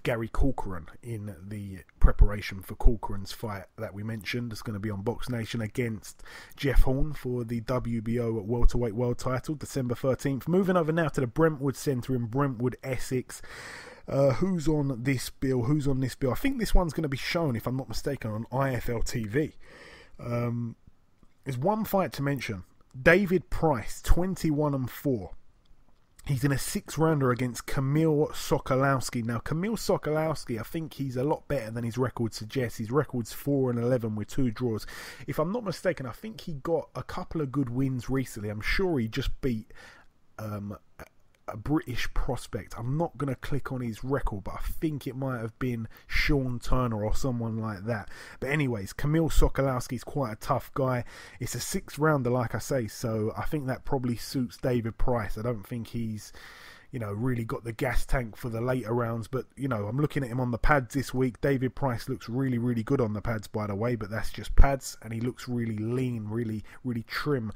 [SPEAKER 6] Gary Corcoran in the preparation for Corcoran's fight that we mentioned. It's going to be on Box Nation against Jeff Horn for the WBO welterweight world title, December 13th. Moving over now to the Brentwood Centre in Brentwood, Essex. Who's on this bill? I think this one's going to be shown, if I'm not mistaken, on IFL TV. There's one fight to mention. David Price, 21-4. He's in a 6-rounder against Kamil Sokolowski. Now, Kamil Sokolowski, I think he's a lot better than his record suggests. His record's 4-11 with 2 draws. If I'm not mistaken, I think he got a couple of good wins recently. I'm sure he just beat a British prospect. I'm not going to click on his record, but I think it might have been Sean Turner or someone like that. But anyways, Kamil Sokolowski's quite a tough guy. It's a 6-rounder, like I say, so I think that probably suits David Price. I don't think he's, really got the gas tank for the later rounds, but, I'm looking at him on the pads this week. David Price looks really, really good on the pads, by the way, but that's just pads, and he looks really lean, really, really trim.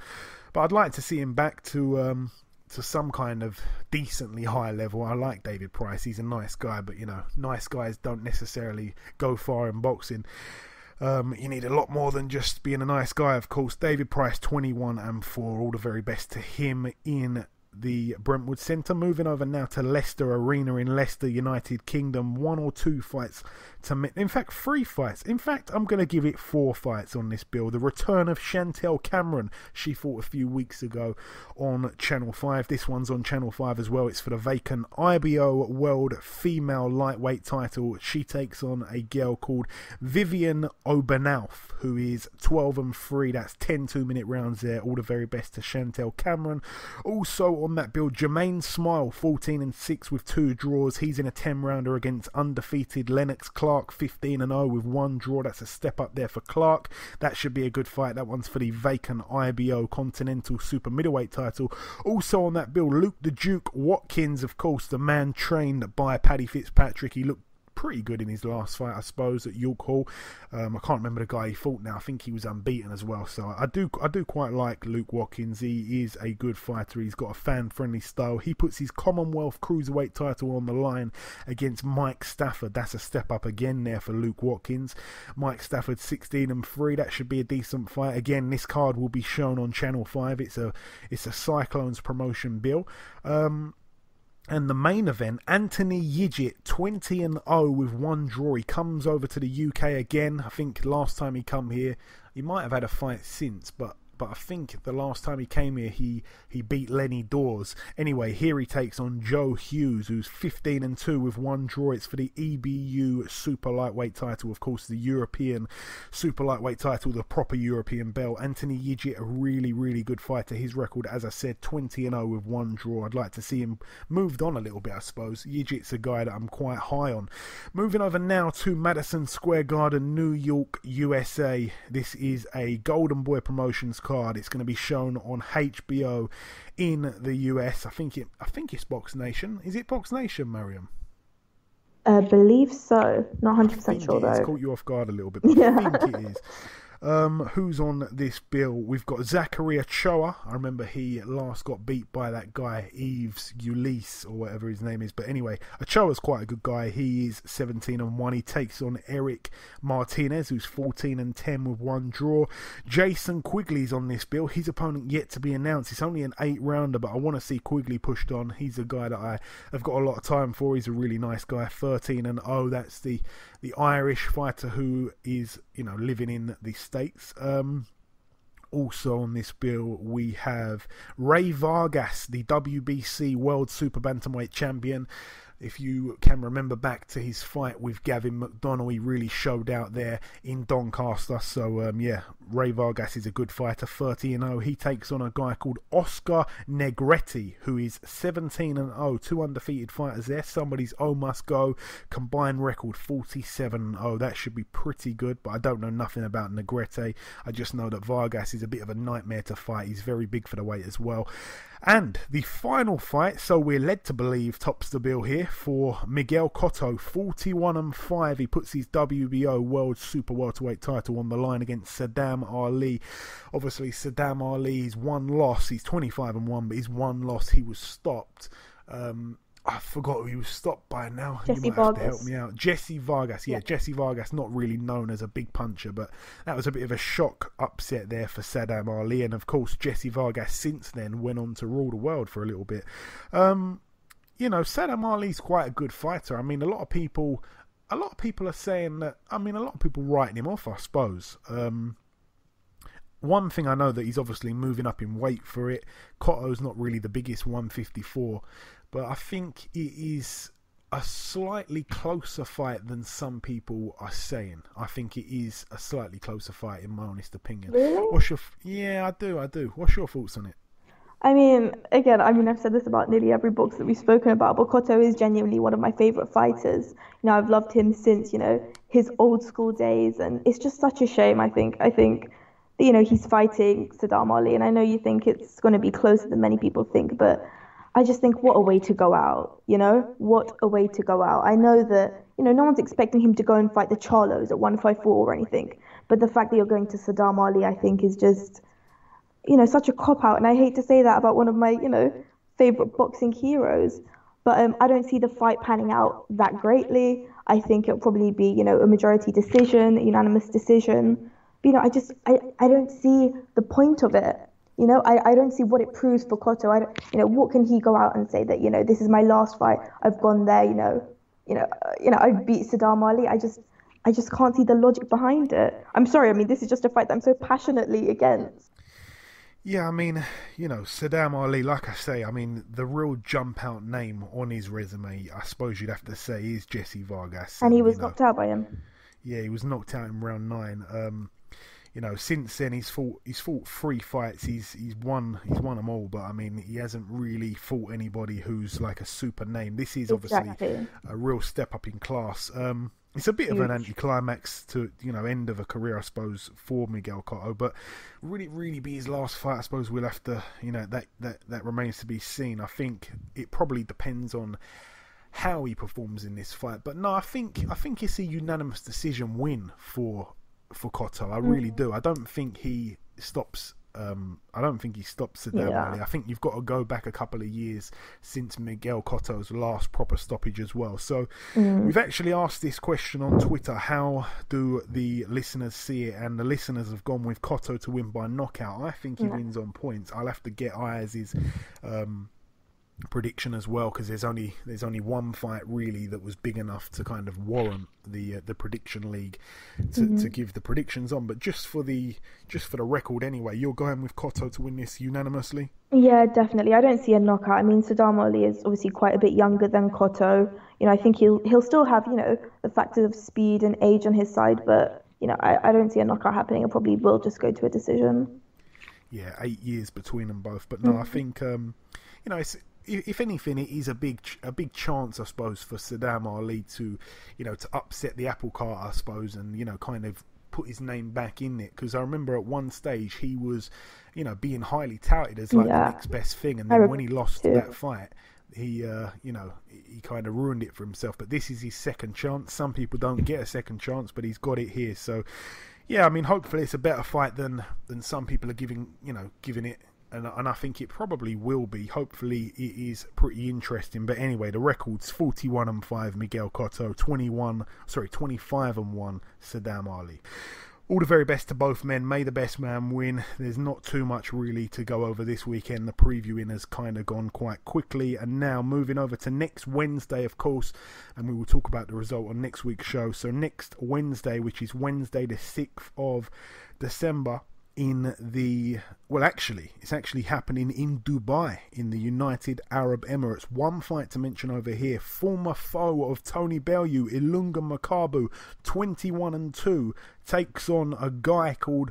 [SPEAKER 6] But I'd like to see him back to some kind of decently high level. I like David Price. He's a nice guy, but nice guys don't necessarily go far in boxing. You need a lot more than just being a nice guy, of course. David Price, 21-4. All the very best to him in the Brentwood Centre. Moving over now to Leicester Arena in Leicester, United Kingdom. 1 or 2 fights in fact 3 fights. In fact, I'm going to give it 4 fights on this bill. The return of Chantel Cameron. She fought a few weeks ago on Channel 5. This one's on Channel 5 as well. It's for the vacant IBO World Female Lightweight title. She takes on a girl called Vivian Obernauf, who is 12-3. That's 10 2-minute rounds there. All the very best to Chantel Cameron. Also on that bill, Jermaine Smile, 14-6 with 2 draws. He's in a 10-rounder against undefeated Lennox Clark, 15-0 with 1 draw. That's a step up there for Clark. That should be a good fight. That one's for the vacant IBO Continental Super Middleweight title. Also on that bill, Luke the Duke Watkins, of course, the man trained by Paddy Fitzpatrick. He looked pretty good in his last fight, I suppose, at York Hall. I can't remember the guy he fought now. I think he was unbeaten as well. So I do quite like Luke Watkins. He is a good fighter. He's got a fan-friendly style. He puts his Commonwealth Cruiserweight title on the line against Mike Stafford. That's a step up again there for Luke Watkins. Mike Stafford, 16-3. That should be a decent fight. Again, this card will be shown on Channel 5. It's a Cyclones promotion bill. And the main event, Anthony Yigit, 20-0 with 1 draw. He comes over to the UK again. I think last time he come here, he might have had a fight since, but I think the last time he came here, he beat Lenny Dawes. Anyway, here he takes on Joe Hughes, who's 15-2 with 1 draw. It's for the EBU Super Lightweight title, of course, the European Super Lightweight title, the proper European belt. Anthony Yigit, a really, really good fighter. His record, as I said, 20-0 with 1 draw. I'd like to see him moved on a little bit, I suppose. Yigit's a guy that I'm quite high on. Moving over now to Madison Square Garden, New York, USA. This is a Golden Boy Promotions card. It's going to be shown on HBO in the US. I think it's Box Nation. Is it Box Nation, Mariam?
[SPEAKER 7] I believe so. Not 100% sure, though.
[SPEAKER 6] It's caught you off guard a little bit, but yeah. I think it is. Who's on this bill? We've got Zachary Ochoa. I remember he last got beat by that guy, Yves Ulysse, or whatever his name is. But anyway, Ochoa's quite a good guy. He is 17-1. He takes on Eric Martinez, who's 14-10 with one draw. Jason Quigley's on this bill. His opponent yet to be announced. It's only an 8-rounder, but I want to see Quigley pushed on. He's a guy that I have got a lot of time for. He's a really nice guy. 13-0. That's the Irish fighter who is, living in the States. Also on this bill we have Ray Vargas, the WBC World Super Bantamweight Champion. If you can remember back to his fight with Gavin McDonnell, he really showed out there in Doncaster. So, Ray Vargas is a good fighter, 30-0. He takes on a guy called Oscar Negretti, who is 17-0. 2 undefeated fighters there. Somebody's must go. Combined record 47-0. That should be pretty good, but I don't know nothing about Negretti. I just know that Vargas is a bit of a nightmare to fight. He's very big for the weight as well. And the final fight, so we're led to believe, tops the bill here for Miguel Cotto, 41-5. He puts his WBO World Super Welterweight title on the line against Saddam Ali. Obviously, Saddam Ali's one loss, he's 25-1, but his one loss, he was stopped. I forgot who he was stopped by now.
[SPEAKER 7] Jesse
[SPEAKER 6] you might have
[SPEAKER 7] Vargas.
[SPEAKER 6] to help me out. Jesse Vargas, yeah, Jesse Vargas, not really known as a big puncher, but that was a bit of a shock upset there for Saddam Ali. And of course, Jesse Vargas since then went on to rule the world for a little bit. Saddam Ali's quite a good fighter. I mean, a lot of people are saying that. I mean, a lot of people writing him off, I suppose. One thing I know that he's obviously moving up in weight for it. Cotto's not really the biggest, 154. But I think it is a slightly closer fight than some people are saying. I think it is a slightly closer fight, in my honest opinion.
[SPEAKER 7] Really?
[SPEAKER 6] Yeah, I do. What's your thoughts on it?
[SPEAKER 7] I mean, I've said this about nearly every box that we've spoken about, but Cotto is genuinely one of my favourite fighters. I've loved him since, his old school days, and it's just such a shame, I think, he's fighting Saddam Ali, and I know you think it's going to be closer than many people think, but I just think what a way to go out, What a way to go out. I know that, no one's expecting him to go and fight the Charlos at 154 or anything, but the fact that you're going to Saddam Ali, I think, is just, such a cop-out. And I hate to say that about one of my, favourite boxing heroes, but I don't see the fight panning out that greatly. I think it'll probably be, a majority decision, a unanimous decision. But, I don't see the point of it. I don't see what it proves for Cotto. What can he go out and say that, this is my last fight. I've gone there, I've beat Saddam Ali. I just can't see the logic behind it. I'm sorry. I mean, this is just a fight that I'm so passionately against.
[SPEAKER 6] Yeah, I mean, Saddam Ali, like I say, I mean, the real jump out name on his resume, I suppose you'd have to say, is Jesse Vargas.
[SPEAKER 7] And he was knocked out by him.
[SPEAKER 6] Yeah, he was knocked out in round 9. Since then he's fought 3 fights. He's won them all, but I mean he hasn't really fought anybody who's like a super name. This is obviously a real step up in class. It's a bit of an anticlimax to end of a career, I suppose, for Miguel Cotto. But would it really be his last fight? I suppose we'll have to that remains to be seen. I think it probably depends on how he performs in this fight. But no, I think it's a unanimous decision win for Cotto. I really do. I don't think he stops Saddam Ali. I think you've got to go back a couple of years since Miguel Cotto's last proper stoppage as well. So we've actually asked this question on Twitter: how do the listeners see it? And the listeners have gone with Cotto to win by knockout. I think he wins on points. I'll have to get Ayaz's prediction as well, because there's only one fight really that was big enough to kind of warrant the prediction league to give the predictions on. But just for the record anyway, you're going with Cotto to win this unanimously?
[SPEAKER 7] Yeah, definitely. I don't see a knockout. I mean, Saddam Ali is obviously quite a bit younger than Cotto. I think he'll still have the factors of speed and age on his side, but I don't see a knockout happening. It probably will just go to a decision. Yeah,
[SPEAKER 6] 8 years between them both. But no, I think it's, if anything, it is a big chance, I suppose, for Saddam Ali to, to upset the apple cart, I suppose, and kind of put his name back in it, because I remember at one stage he was, you know, being highly touted as like the next best thing, and then when he lost that fight, he he kind of ruined it for himself. But this is his second chance. Some people don't get a second chance, but he's got it here. So yeah, I mean, hopefully it's a better fight than some people are giving it. And I think it probably will be. Hopefully it is pretty interesting. But anyway, the record's 41-5 Miguel Cotto, 25-1 Saddam Ali. All the very best to both men. May the best man win. There's not too much really to go over this weekend. The previewing has kind of gone quite quickly. And now moving over to next Wednesday, of course. And we will talk about the result on next week's show. So next Wednesday, which is Wednesday the 6th of December, it's actually happening in Dubai, in the United Arab Emirates. One fight to mention over here: former foe of Tony Bellew, Ilunga Makabu, 21-2, takes on a guy called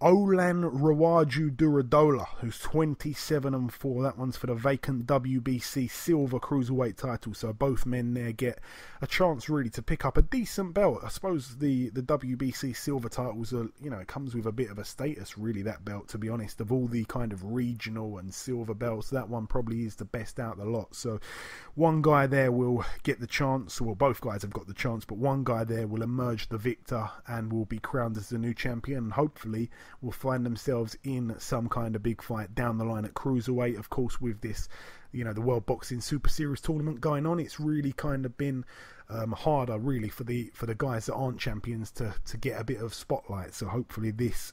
[SPEAKER 6] Olan Rawaju Duradola, who's 27-4. That one's for the vacant WBC silver cruiserweight title. So both men there get a chance really to pick up a decent belt. I suppose the WBC silver titles are, it comes with a bit of a status really, that belt, to be honest. Of all the kind of regional and silver belts, that one probably is the best out of the lot. So one guy there will get the chance, well, both guys have got the chance, but one guy there will emerge the victor and will be crowned as the new champion, and hopefully will find themselves in some kind of big fight down the line at cruiserweight. Of course, with this, the World Boxing Super Series tournament going on, it's really kind of been harder really for the guys that aren't champions to get a bit of spotlight. So hopefully this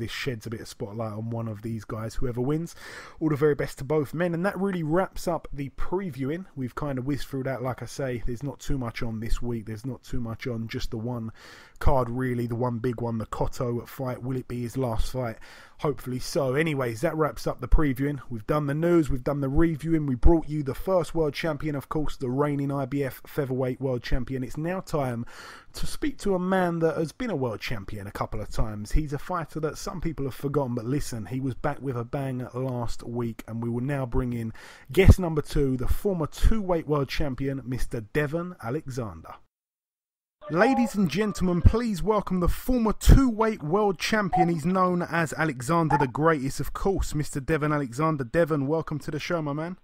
[SPEAKER 6] sheds a bit of spotlight on one of these guys, whoever wins. All the very best to both men. And that really wraps up the previewing. We've kind of whizzed through that. Like I say, there's not too much on this week. There's not too much on just the one card really, the one big one, the Cotto fight. Will it be his last fight? Hopefully so. Anyways, that wraps up the previewing. We've done the news, we've done the reviewing, we brought you the first world champion, of course, the reigning IBF Featherweight world champion. It's now time to speak to a man that has been a world champion a couple of times. He's a fighter that some people have forgotten, but listen, he was back with a bang last week, and we will now bring in guest number 2, the former 2-weight world champion, Mr. Devon Alexander. Ladies and gentlemen, please welcome the former 2-weight world champion. He's known as Alexander the Greatest, of course, Mr. Devon Alexander. Devon, welcome to the show, my man.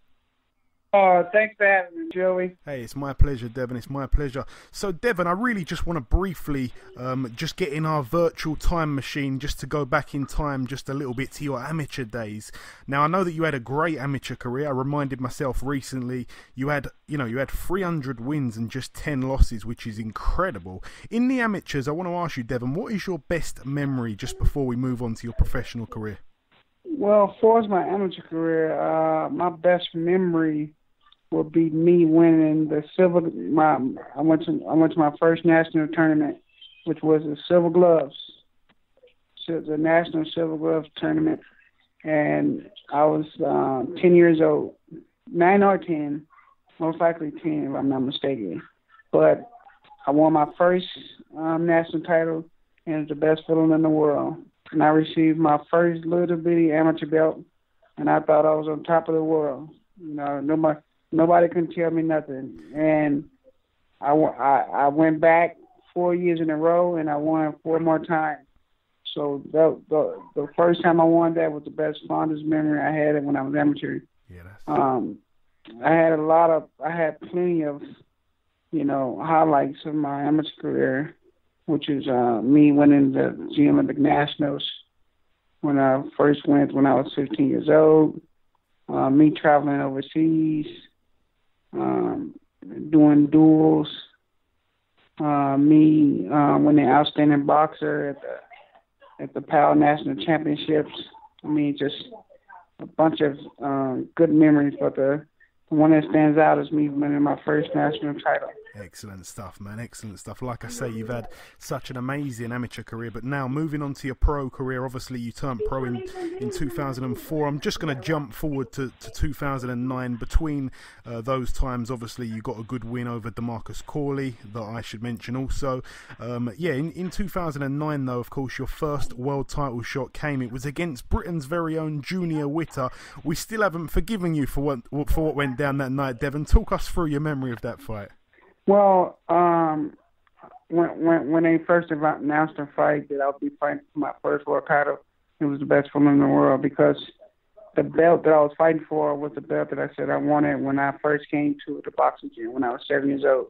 [SPEAKER 9] Thanks for having me, Joey.
[SPEAKER 6] Hey, it's my pleasure, Devon. It's my pleasure. So, Devon, I really just want to briefly just get in our virtual time machine just to go back in time just a little bit to your amateur days. Now, I know that you had a great amateur career. I reminded myself recently you had 300 wins and just 10 losses, which is incredible. In the amateurs, I want to ask you, Devon, what is your best memory just before we move on to your professional career?
[SPEAKER 9] Well, as far as my amateur career, my best memory will be me winning the silver. I went to my first national tournament, which was the Silver Gloves, so the National Silver Gloves tournament, and I was 10 years old, 9 or 10, most likely 10 if I'm not mistaken. But I won my first national title, and it's the best feeling in the world. And I received my first little bitty amateur belt, and I thought I was on top of the world. Nobody can tell me nothing. And I went back 4 years in a row, and I won 4 more times. So the first time I won that was the best, fondest memory I had when I was amateur. Yeah, I had plenty of, highlights of my amateur career, which is me winning the Olympic Nationals when I first went when I was 15 years old, me traveling overseas, doing duels, me winning outstanding boxer at the PAL National Championships. I mean, just a bunch of good memories, but the one that stands out is me winning my first national title.
[SPEAKER 6] Excellent stuff, man. Excellent stuff. Like I say, you've had such an amazing amateur career, but now moving on to your pro career, obviously you turned pro in 2004. I'm just going to jump forward to 2009. Between those times, obviously you got a good win over DeMarcus Corley that I should mention also. In 2009 though, of course, your first world title shot came. It was against Britain's very own Junior Witter. We still haven't forgiven you for what went down that night, Devon. Talk us through your memory of that fight.
[SPEAKER 9] Well, when they first announced the fight that I would be fighting for my first world title, it was the best feeling in the world because the belt that I was fighting for was the belt that I said I wanted when I first came to the boxing gym when I was 7 years old.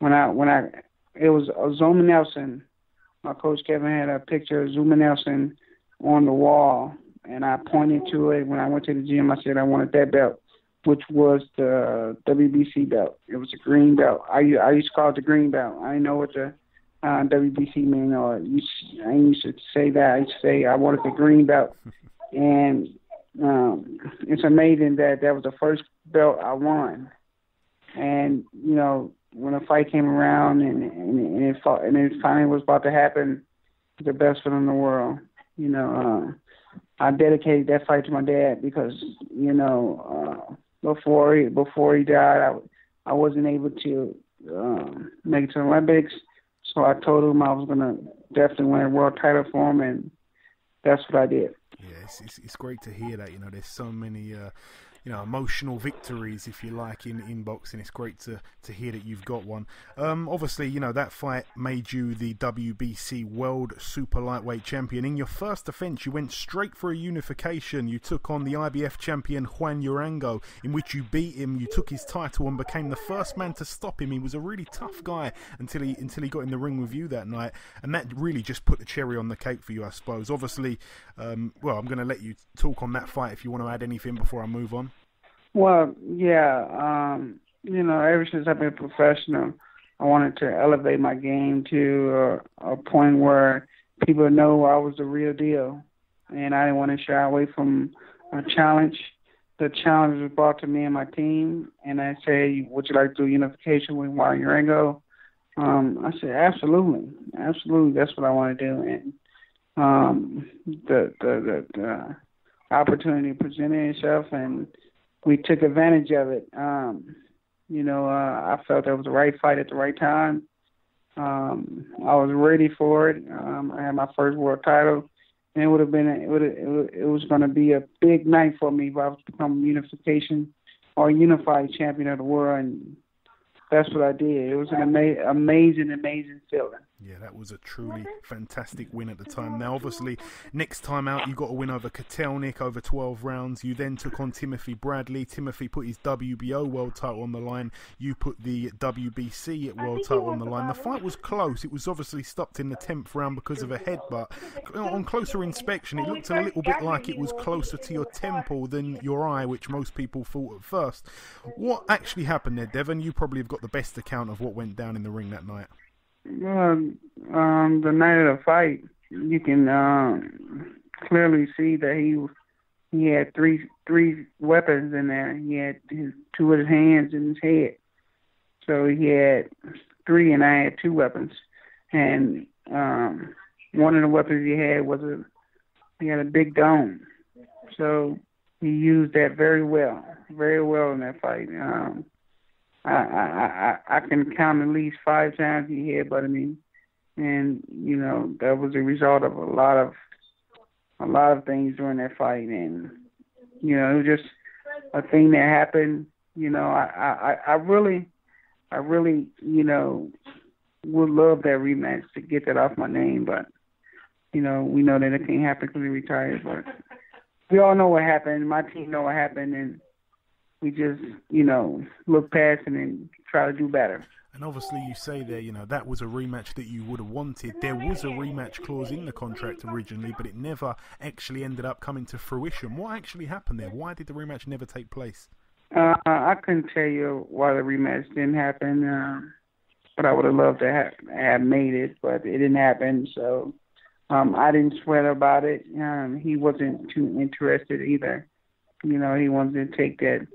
[SPEAKER 9] It was Zuma Nelson. My coach Kevin had a picture of Zuma Nelson on the wall, and I pointed to it when I went to the gym. I said I wanted that belt, which was the WBC belt. It was a green belt. I used to call it the green belt. I didn't know what the WBC meant, or I used to say that. I used to say I wanted the green belt. And it's amazing that was the first belt I won. And, you know, when the fight came around and it finally was about to happen, the best feeling in the world. You know, I dedicated that fight to my dad because, you know, before he died, I wasn't able to make it to the Olympics. So I told him I was going to definitely win a world title for him, and that's what I did.
[SPEAKER 6] Yeah, it's great to hear that. You know, there's so many emotional victories, if you like, in boxing. It's great to hear that you've got one. Obviously, you know, that fight made you the WBC World Super Lightweight Champion. In your first defence, you went straight for a unification. You took on the IBF champion Juan Urango, in which you beat him. You took his title and became the first man to stop him. He was a really tough guy until he got in the ring with you that night, and that really just put the cherry on the cake for you, I suppose. Obviously, I'm going to let you talk on that fight if you want to add anything before I move on.
[SPEAKER 9] Well, yeah, you know, ever since I've been a professional, I wanted to elevate my game to a point where people know I was the real deal, and I didn't want to shy away from a challenge. The challenge was brought to me and my team, and I said, would you like to do unification with Juan Urango? I said, absolutely, that's what I want to do. And the opportunity presented itself, and we took advantage of it. You know, I felt that was the right fight at the right time. I was ready for it. I had my first world title, and it was going to be a big night for me if I was to become unification or unified champion of the world, and that's what I did. It was an amazing feeling.
[SPEAKER 6] Yeah, that was a truly fantastic win at the time. Now, obviously, next time out, you got a win over Kotelnik over 12 rounds. You then took on Timothy Bradley. Timothy put his WBO world title on the line. You put the WBC world title on the line. The fight was close. It was obviously stopped in the 10th round because of a headbutt. On closer inspection, it looked a little bit like it was closer to your temple than your eye, which most people thought at first. What actually happened there, Devon? You probably have got the best account of what went down in the ring that night.
[SPEAKER 9] The night of the fight, you can clearly see that he had three weapons in there. He had two of his hands and his head. So he had three, and I had two weapons. And one of the weapons he had a big dome. So he used that very well in that fight. I can count at least 5 times he headbutted me, and you know that was a result of a lot of things during that fight, and you know it was just a thing that happened. You know, I really, you know, would love that rematch to get that off my name, but you know we know that it can't happen because he retired. But we all know what happened. My team know what happened, and we just, you know, look past it and try to do better.
[SPEAKER 6] And obviously you say there, you know, that was a rematch that you would have wanted. There was a rematch clause in the contract originally, but it never actually ended up coming to fruition. What actually happened there? Why did the rematch never take place?
[SPEAKER 9] I couldn't tell you why the rematch didn't happen, but I would have loved to have made it, but it didn't happen. So I didn't sweat about it. He wasn't too interested either. You know, he wanted to take that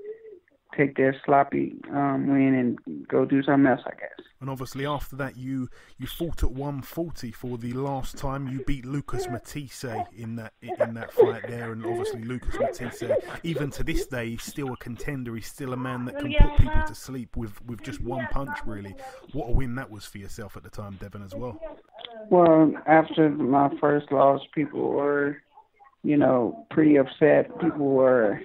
[SPEAKER 9] sloppy win and go do something else, I guess.
[SPEAKER 6] And obviously after that you fought at 140 for the last time. You beat Lucas Matisse in that fight there, and obviously Lucas Matisse, even to this day, he's still a contender. He's still a man that can put people to sleep with just one punch, really. What a win that was for yourself at the time, Devon, as well.
[SPEAKER 9] Well, after my first loss, people were, you know, pretty upset. People were,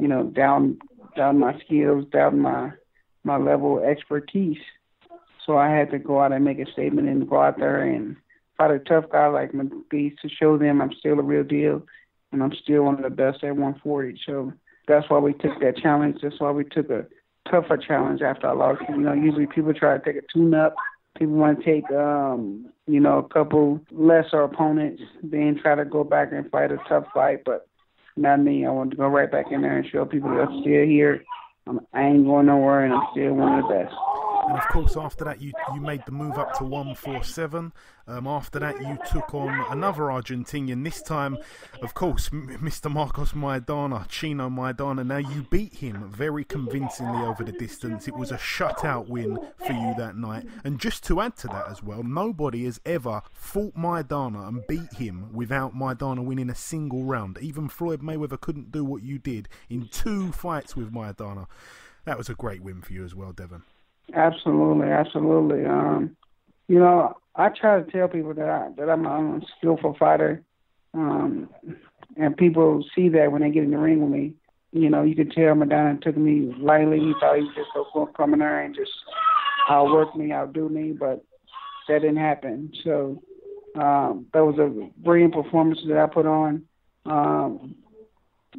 [SPEAKER 9] you know, down my skills, down my level of expertise. So I had to go out and make a statement and go out there and fight a tough guy like McGee to show them I'm still a real deal and I'm still one of the best at 140. So that's why we took that challenge. That's why we took a tougher challenge after I lost. Usually people try to take a tune-up. People want to take, a couple lesser opponents, then try to go back and fight a tough fight. But not me. I want to go right back in there and show people that I'm still here. I ain't going nowhere, and I'm still one of the best.
[SPEAKER 6] And of course, after that, you made the move up to 147. After that, you took on another Argentinian. This time, of course, Mr. Marcos Maidana, Chino Maidana. Now, you beat him very convincingly over the distance. It was a shutout win for you that night. And just to add to that as well, nobody has ever fought Maidana and beat him without Maidana winning a single round. Even Floyd Mayweather couldn't do what you did in 2 fights with Maidana. That was a great win for you as well, Devon.
[SPEAKER 9] Absolutely. I try to tell people that I'm a skillful fighter, and people see that when they get in the ring with me. You can tell Maidana took me lightly. He thought he was just going to come in there and just outwork me, outdo me, but that didn't happen. So that was a brilliant performance that I put on.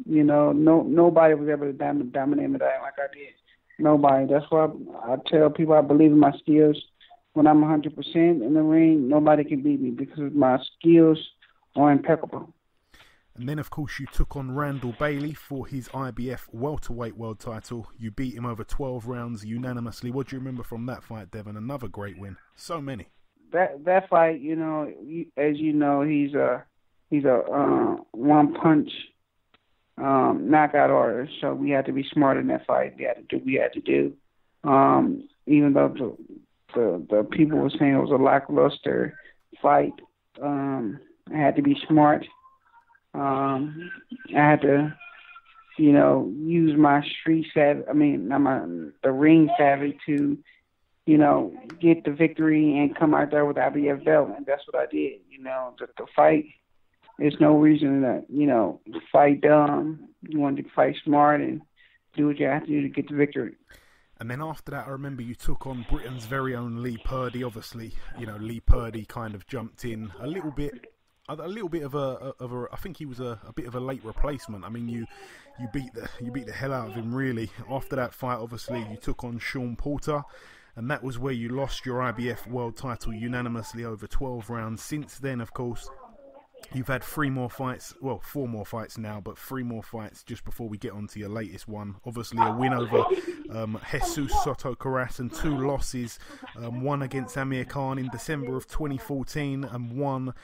[SPEAKER 9] Nobody was able to dominate Maidana like I did. Nobody. That's why I tell people I believe in my skills. When I'm 100% in the ring, nobody can beat me because my skills are impeccable.
[SPEAKER 6] And then, of course, you took on Randall Bailey for his IBF welterweight world title. You beat him over 12 rounds unanimously. What do you remember from that fight, Devon? Another great win. So many.
[SPEAKER 9] That fight, as you know, he's a one punch knockout artist. So we had to be smart in that fight. We had to do what we had to do. Even though the people were saying it was a lackluster fight, I had to be smart. I had to, use my street savvy. The ring savvy to, get the victory and come out there with IBF belt, and that's what I did. The fight. There's no reason to, fight dumb. You want to fight smart and do what you have to do to get the victory.
[SPEAKER 6] And then after that, I remember you took on Britain's very own Lee Purdy. Obviously, Lee Purdy kind of jumped in a little bit of a. I think he was a bit of a late replacement. I mean, you beat the hell out of him really. After that fight, obviously, you took on Sean Porter, and that was where you lost your IBF world title unanimously over 12 rounds. Since then, of course, you've had 4 more fights now, but 3 more fights just before we get on to your latest one. Obviously, a win over Jesus Soto Carras and 2 losses, one against Amir Khan in December of 2014 and one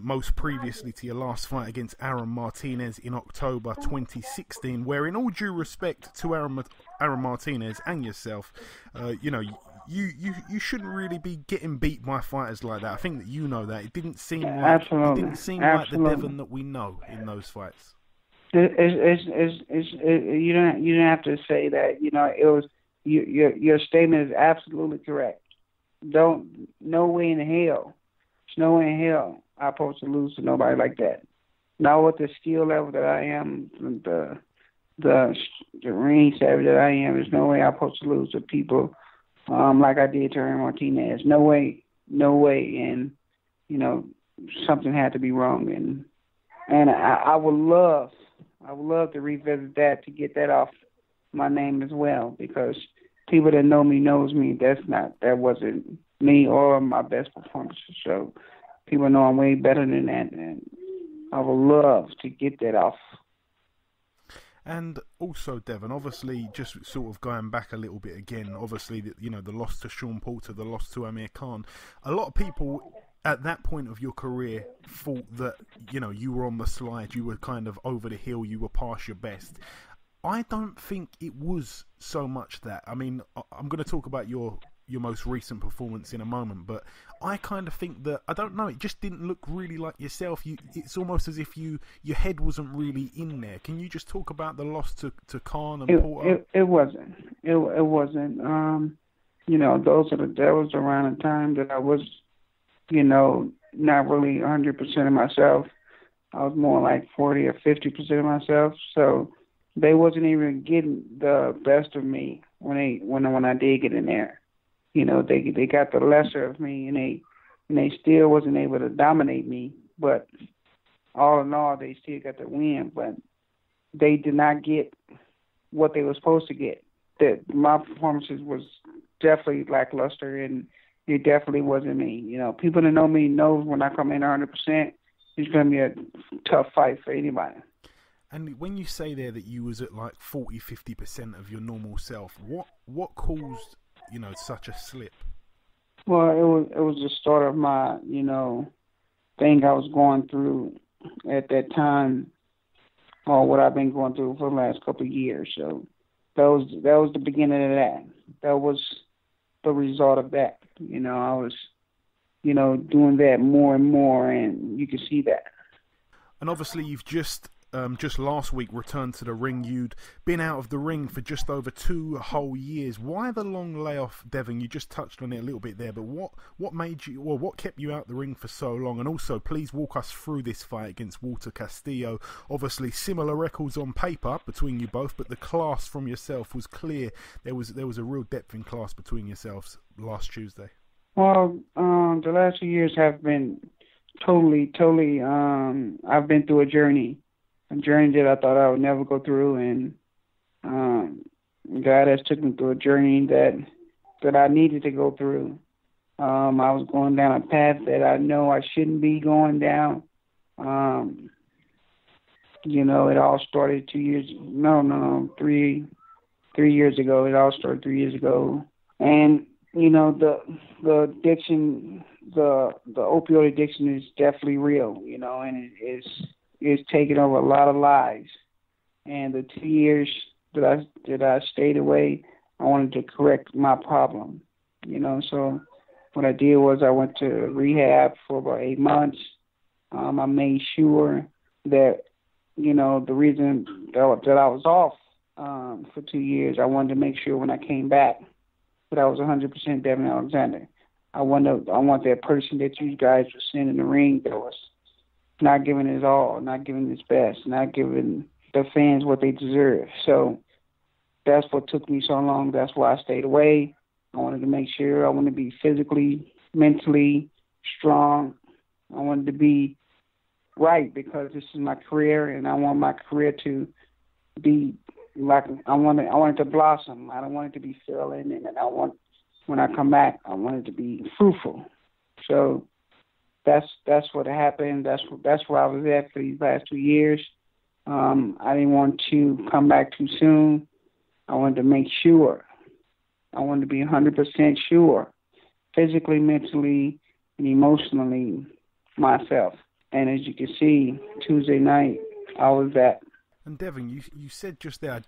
[SPEAKER 6] most previously to your last fight against Aaron Martinez in October 2016, where in all due respect to Aaron Martinez and yourself, you shouldn't really be getting beat by fighters like that. I think that you know that. It didn't seem like the Devon that we know in those fights.
[SPEAKER 9] You don't have to say that. It was your statement is absolutely correct. No way in hell. There's no way in hell I'm supposed to lose to nobody like that. Not with the skill level that I am, the ring savvy that I am. There's no way I'm supposed to lose to people like I did to Aaron Martinez. No way. And something had to be wrong. And I would love to revisit that to get that off my name as well, because people that know me knows me. That wasn't me or my best performance. So people know I'm way better than that, and I would love to get that off.
[SPEAKER 6] And also, Devon, obviously, just sort of going back a little bit again, obviously, the loss to Sean Porter, the loss to Amir Khan. A lot of people at that point of your career thought that, you were on the slide, you were kind of over the hill, you were past your best. I don't think it was so much that. I mean, I'm going to talk about your most recent performance in a moment, but I kind of think that, I don't know, it just didn't look really like yourself. It's almost as if your head wasn't really in there. Can you just talk about the loss to Khan and Porter?
[SPEAKER 9] It wasn't. It wasn't. That was around the time that I was, not really 100% of myself. I was more like 40 or 50% of myself. So they wasn't even getting the best of me when I did get in there. they got the lesser of me, and they still wasn't able to dominate me. But all in all, they still got the win. But they did not get what they were supposed to get. That my performances was definitely lackluster, and it definitely wasn't me. People that know me knows when I come in 100%, it's going to be a tough fight for anybody.
[SPEAKER 6] And when you say there that you was at like 40-50% of your normal self, what caused such a slip?
[SPEAKER 9] Well, it was the start of my thing I was going through at that time, or what I've been going through for the last couple of years. So that was the beginning of that. That was the result of that. I was doing that more and more, and you can see that.
[SPEAKER 6] And obviously, you've just last week returned to the ring. You'd been out of the ring for just over 2 whole years. Why the long layoff, Devon? You just touched on it a little bit there, but what made you, what kept you out the ring for so long? And also, please walk us through this fight against Walter Castillo. Obviously, similar records on paper between you both, but the class from yourself was clear. There was a real depth in class between yourselves last Tuesday.
[SPEAKER 9] Well, the last 2 years have been totally. I've been through a journey that I thought I would never go through, and God has took me through a journey that I needed to go through. I was going down a path that I know I shouldn't be going down. It all started 3 years ago. It all started 3 years ago, and the addiction, the opioid addiction is definitely real, and it's taken over a lot of lives. And the 2 years that I stayed away, I wanted to correct my problem, So what I did was I went to rehab for about 8 months. I made sure that, the reason that I was off for 2 years, I wanted to make sure when I came back that I was 100% Devon Alexander. I want that person that you guys were seeing in the ring that was not giving his all, not giving his best, not giving the fans what they deserve. So that's what took me so long. That's why I stayed away. I wanted to make sure. I wanted to be physically, mentally strong. I wanted to be right because this is my career, and I want my career to be like I want it to blossom. I don't want it to be failing, and when I come back, I want it to be fruitful. So that's what happened. That's where I was at for these last 2 years. I didn't want to come back too soon. I wanted to make sure. I wanted to be 100% sure, physically, mentally, and emotionally myself. And as you can see, Tuesday night, I was at.
[SPEAKER 6] And Devon, you said just there, a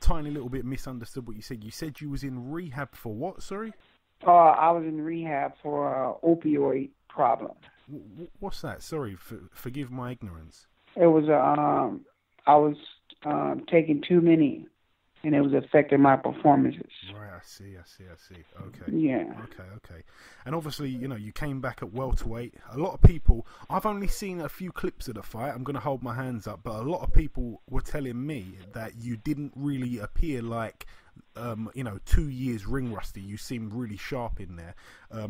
[SPEAKER 6] tiny little bit misunderstood what you said. You said you was in rehab for what, sorry?
[SPEAKER 9] I was in rehab for opioid problem.
[SPEAKER 6] What's that? Sorry, forgive my ignorance.
[SPEAKER 9] It was I was taking too many, and it was affecting my performances.
[SPEAKER 6] Right, I see. Okay.
[SPEAKER 9] Yeah.
[SPEAKER 6] Okay. And obviously, you came back at welterweight. A lot of people, I've only seen a few clips of the fight. I'm going to hold my hands up, but a lot of people were telling me that you didn't really appear like 2 years ring rusty. You seemed really sharp in there.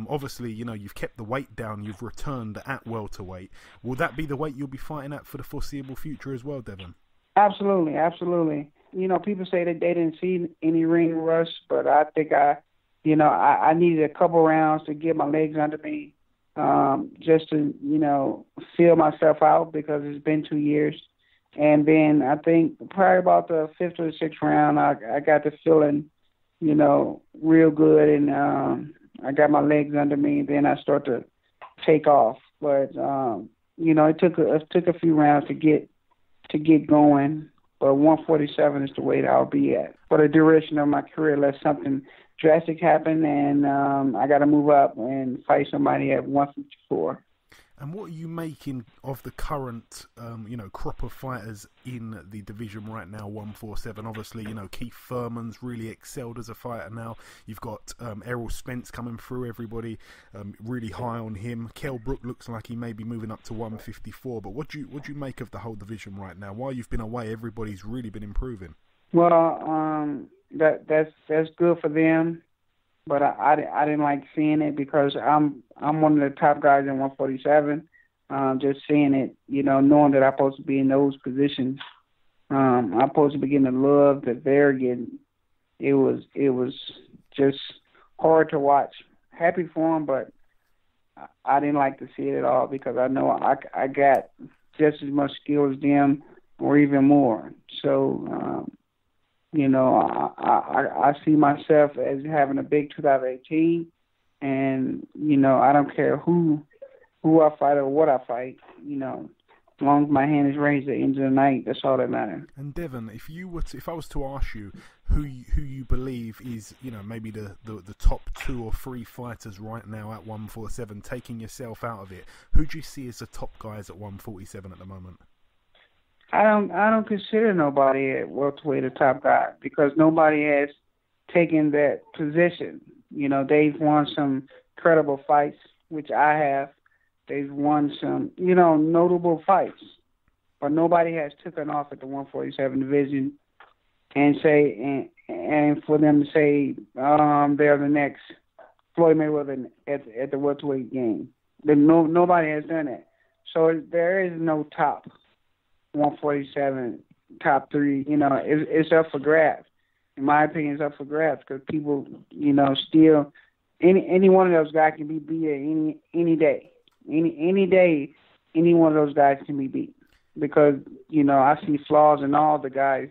[SPEAKER 6] Obviously, you've kept the weight down. You've returned at welterweight. Will that be the weight you'll be fighting at for the foreseeable future as well, Devon?
[SPEAKER 9] Absolutely. People say that they didn't see any ring rust, but I think I needed a couple rounds to get my legs under me, just to, feel myself out because it's been 2 years. And then I think probably about the 5th or the 6th round, I got the feeling, real good, and I got my legs under me. And then I start to take off. But it took a few rounds to get going. But 147 is the weight I'll be at for the duration of my career, unless something drastic happen and I got to move up and fight somebody at 154.
[SPEAKER 6] And what are you making of the current, crop of fighters in the division right now, 147? Obviously, Keith Thurman's really excelled as a fighter now. You've got Errol Spence coming through, everybody really high on him. Kell Brook looks like he may be moving up to 154. But what do you make of the whole division right now? While you've been away, everybody's really been improving.
[SPEAKER 9] Well, that's good for them. but I didn't like seeing it because I'm one of the top guys in 147. Just seeing it, knowing that I'm supposed to be in those positions, I'm supposed to be getting the love that they're getting. It was just hard to watch. Happy for them, but I didn't like to see it at all because I know I got just as much skill as them or even more. So, I see myself as having a big 2018, and, I don't care who I fight or what I fight, as long as my hand is raised at the end of the night, that's all that matters.
[SPEAKER 6] And Devon, if I was to ask you who you believe is, maybe the top 2 or 3 fighters right now at 147, taking yourself out of it, who do you see as the top guys at 147 at the moment?
[SPEAKER 9] I don't consider nobody at welterweight a top guy because nobody has taken that position. They've won some credible fights, which I have. They've won some, notable fights, but nobody has taken off at the 147 division and for them to say they're the next Floyd Mayweather at the welterweight game. Nobody has done that. So there is no top 147, top 3. It's up for grabs. In my opinion, it's up for grabs because people, still any one of those guys can be beat at any day. Any day, any one of those guys can be beat because, I see flaws in all the guys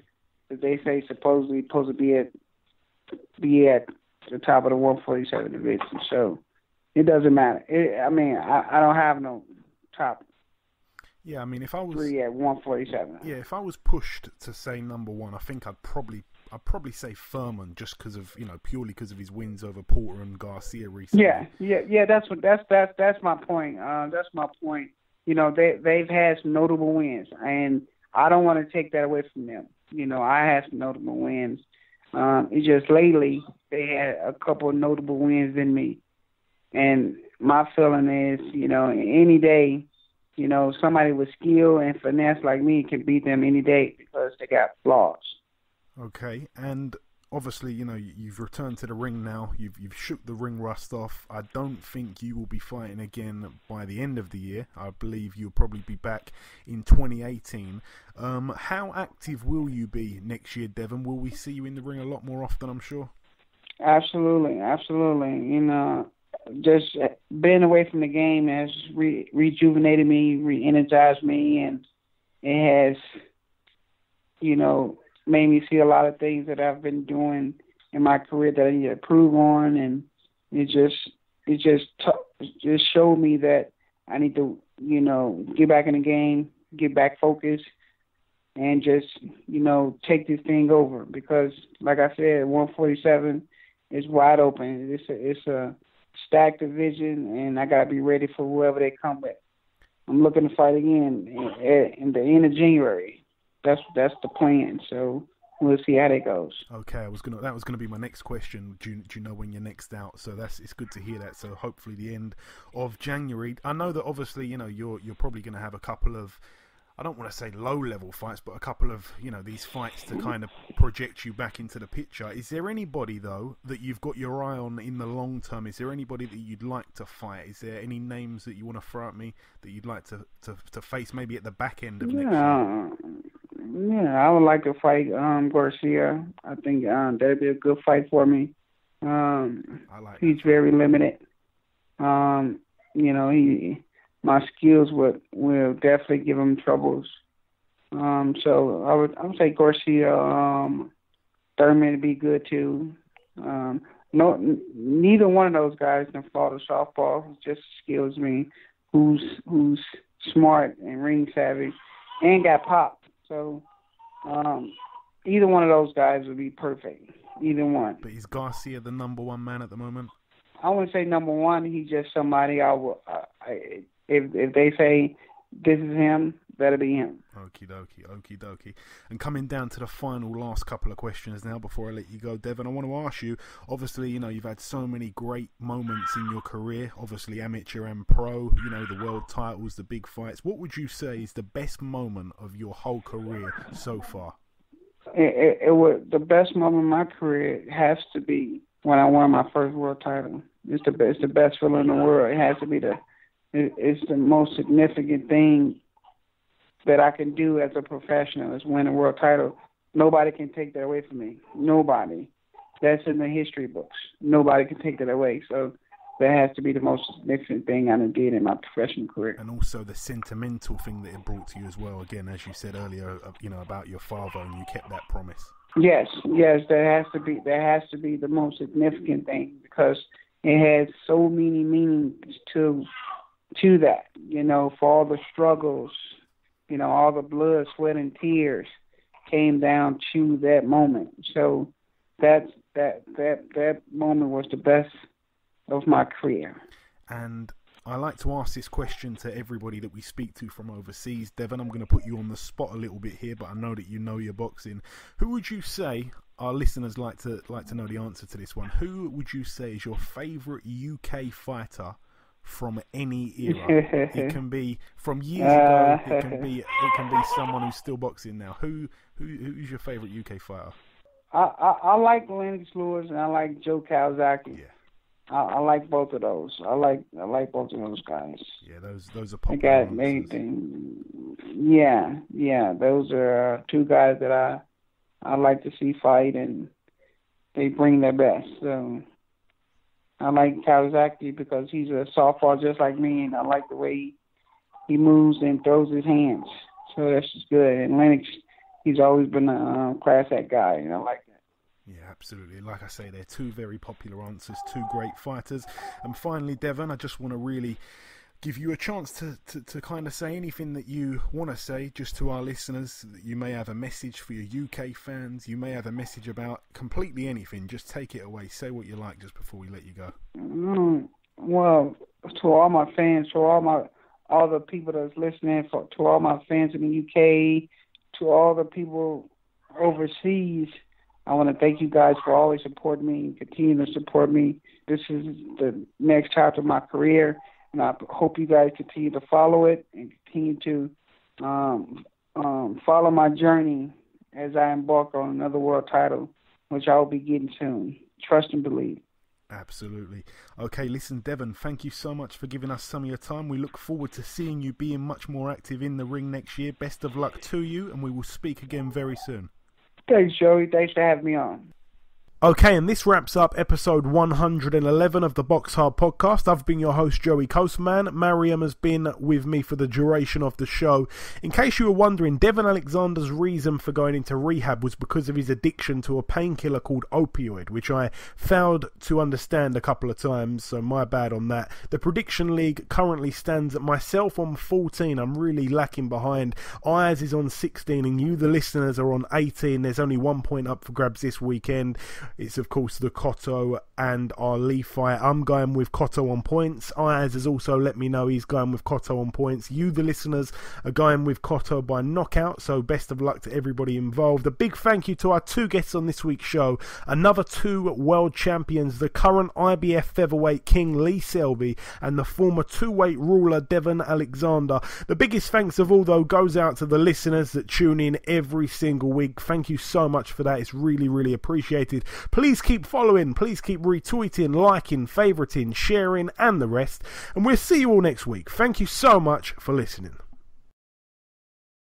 [SPEAKER 9] that they say supposedly supposed to be at the top of the 147 division. So it doesn't matter. I don't have no top.
[SPEAKER 6] Yeah, if I was
[SPEAKER 9] 3 at 147.
[SPEAKER 6] Yeah, if I was pushed to say number 1, I think I'd probably say Thurman just because of purely because of his wins over Porter and Garcia recently.
[SPEAKER 9] Yeah. That's my point. That's my point. They've had some notable wins, and I don't want to take that away from them. I had some notable wins. It's just lately they had a couple of notable wins in me, and my feeling is any day. Somebody with skill and finesse like me can beat them any day because they got flaws.
[SPEAKER 6] Okay, and obviously, you've returned to the ring now. You've shook the ring rust off. I don't think you will be fighting again by the end of the year. I believe you'll probably be back in 2018. How active will you be next year, Devon? Will we see you in the ring a lot more often, I'm sure?
[SPEAKER 9] Absolutely. Just being away from the game has rejuvenated me, re-energized me, and it has, made me see a lot of things that I've been doing in my career that I need to improve on, and it just showed me that I need to, get back in the game, get back focused, and just, take this thing over because, like I said, 147 is wide open. It's a stacked division, and I gotta be ready for whoever they come with. I'm looking to fight again in the end of January. That's the plan. So we'll see how that goes.
[SPEAKER 6] Okay, that was gonna be my next question. Do you know when you're next out? So it's good to hear that. So hopefully the end of January. I know that obviously you're probably gonna have a couple of, I don't want to say low-level fights, but a couple of, these fights to kind of project you back into the picture. Is there anybody, though, that you've got your eye on in the long term? Is there anybody that you'd like to fight? Is there any names that you want to throw at me that you'd like to face maybe at the back end of next year?
[SPEAKER 9] Yeah, I would like to fight Garcia. I think that'd be a good fight for me. He's very limited. My skills will definitely give him troubles. So I would say Garcia, Thurman would be good too. Neither one of those guys can fall to softball. Just skills me, who's smart and ring savvy, and got popped. So either one of those guys would be perfect. Either one.
[SPEAKER 6] But is Garcia the number 1 man at the moment?
[SPEAKER 9] I wouldn't say number 1. He's just somebody if they say this is him, that'll be him.
[SPEAKER 6] Okie dokie. And coming down to the last couple of questions now before I let you go, Devon, I want to ask you, obviously, you've had so many great moments in your career, obviously amateur and pro, the world titles, the big fights. What would you say is the best moment of your whole career so far?
[SPEAKER 9] The best moment of my career has to be when I won my first world title. It's the best feeling in the world. It has to be it's the most significant thing that I can do as a professional is win a world title. Nobody can take that away from me. Nobody. That's in the history books. Nobody can take that away. So that has to be the most significant thing I did in my professional career.
[SPEAKER 6] And also the sentimental thing that it brought to you as well. Again, as you said earlier, about your father, and you kept that promise.
[SPEAKER 9] Yes, that has to be the most significant thing, because it has so many meanings to that. For all the struggles, all the blood, sweat, and tears came down to that moment. So that moment was the best of my career.
[SPEAKER 6] And I like to ask this question to everybody that we speak to from overseas. Devon, I'm going to put you on the spot a little bit here, but I know that you know your boxing. Who would you say, our listeners like to know the answer to this one, who would you say is your favourite UK fighter from any era? It can be from years ago, it can be someone who's still boxing now. Who's your favourite UK fighter?
[SPEAKER 9] I like Lennox Lewis and I like Joe Kawasaki.
[SPEAKER 6] Yeah.
[SPEAKER 9] I like both of those. I like both of those guys.
[SPEAKER 6] Yeah, those are popular.
[SPEAKER 9] Yeah. Those are two guys that I like to see fight, and they bring their best. So I like Kawasaki because he's a softball just like me, and I like the way he moves and throws his hands. So that's just good. And Lennox, he's always been a class act guy, and I like that.
[SPEAKER 6] Yeah, absolutely. Like I say, they're two very popular answers, two great fighters. And finally, Devon, I just want to really give you a chance to kind of say anything that you want to say just to our listeners. You may have a message for your UK fans. You may have a message about completely anything. Just take it away. Say what you like just before we let you go.
[SPEAKER 9] Well, to all my fans, to all the people that's listening, to all my fans in the UK, to all the people overseas, I want to thank you guys for always supporting me and continue to support me. This is the next chapter of my career, and I hope you guys continue to follow it and continue to follow my journey as I embark on another world title, which I will be getting soon. Trust and believe.
[SPEAKER 6] Absolutely. Okay, listen, Devon, thank you so much for giving us some of your time. We look forward to seeing you being much more active in the ring next year. Best of luck to you, and we will speak again very soon.
[SPEAKER 9] Thanks, Joey. Thanks for having me on.
[SPEAKER 6] Okay, and this wraps up episode 111 of the BoxHard Podcast. I've been your host, Joey Coastman. Mariam has been with me for the duration of the show. In case you were wondering, Devon Alexander's reason for going into rehab was because of his addiction to a painkiller called opioid, which I failed to understand a couple of times, so my bad on that. The Prediction League currently stands at myself on 14. I'm really lacking behind. Ayaz is on 16, and you, the listeners, are on 18. There's only 1 point up for grabs this weekend. It's, of course, the Cotto and our Lee fight. I'm going with Cotto on points. Ayaz has also let me know he's going with Cotto on points. You, the listeners, are going with Cotto by knockout, so best of luck to everybody involved. A big thank you to our two guests on this week's show. Another two world champions, the current IBF Featherweight King Lee Selby and the former two-weight ruler Devon Alexander. The biggest thanks of all, though, goes out to the listeners that tune in every single week. Thank you so much for that. It's really, really appreciated. Please keep following, please keep retweeting, liking, favouriting, sharing and the rest. And we'll see you all next week. Thank you so much for listening.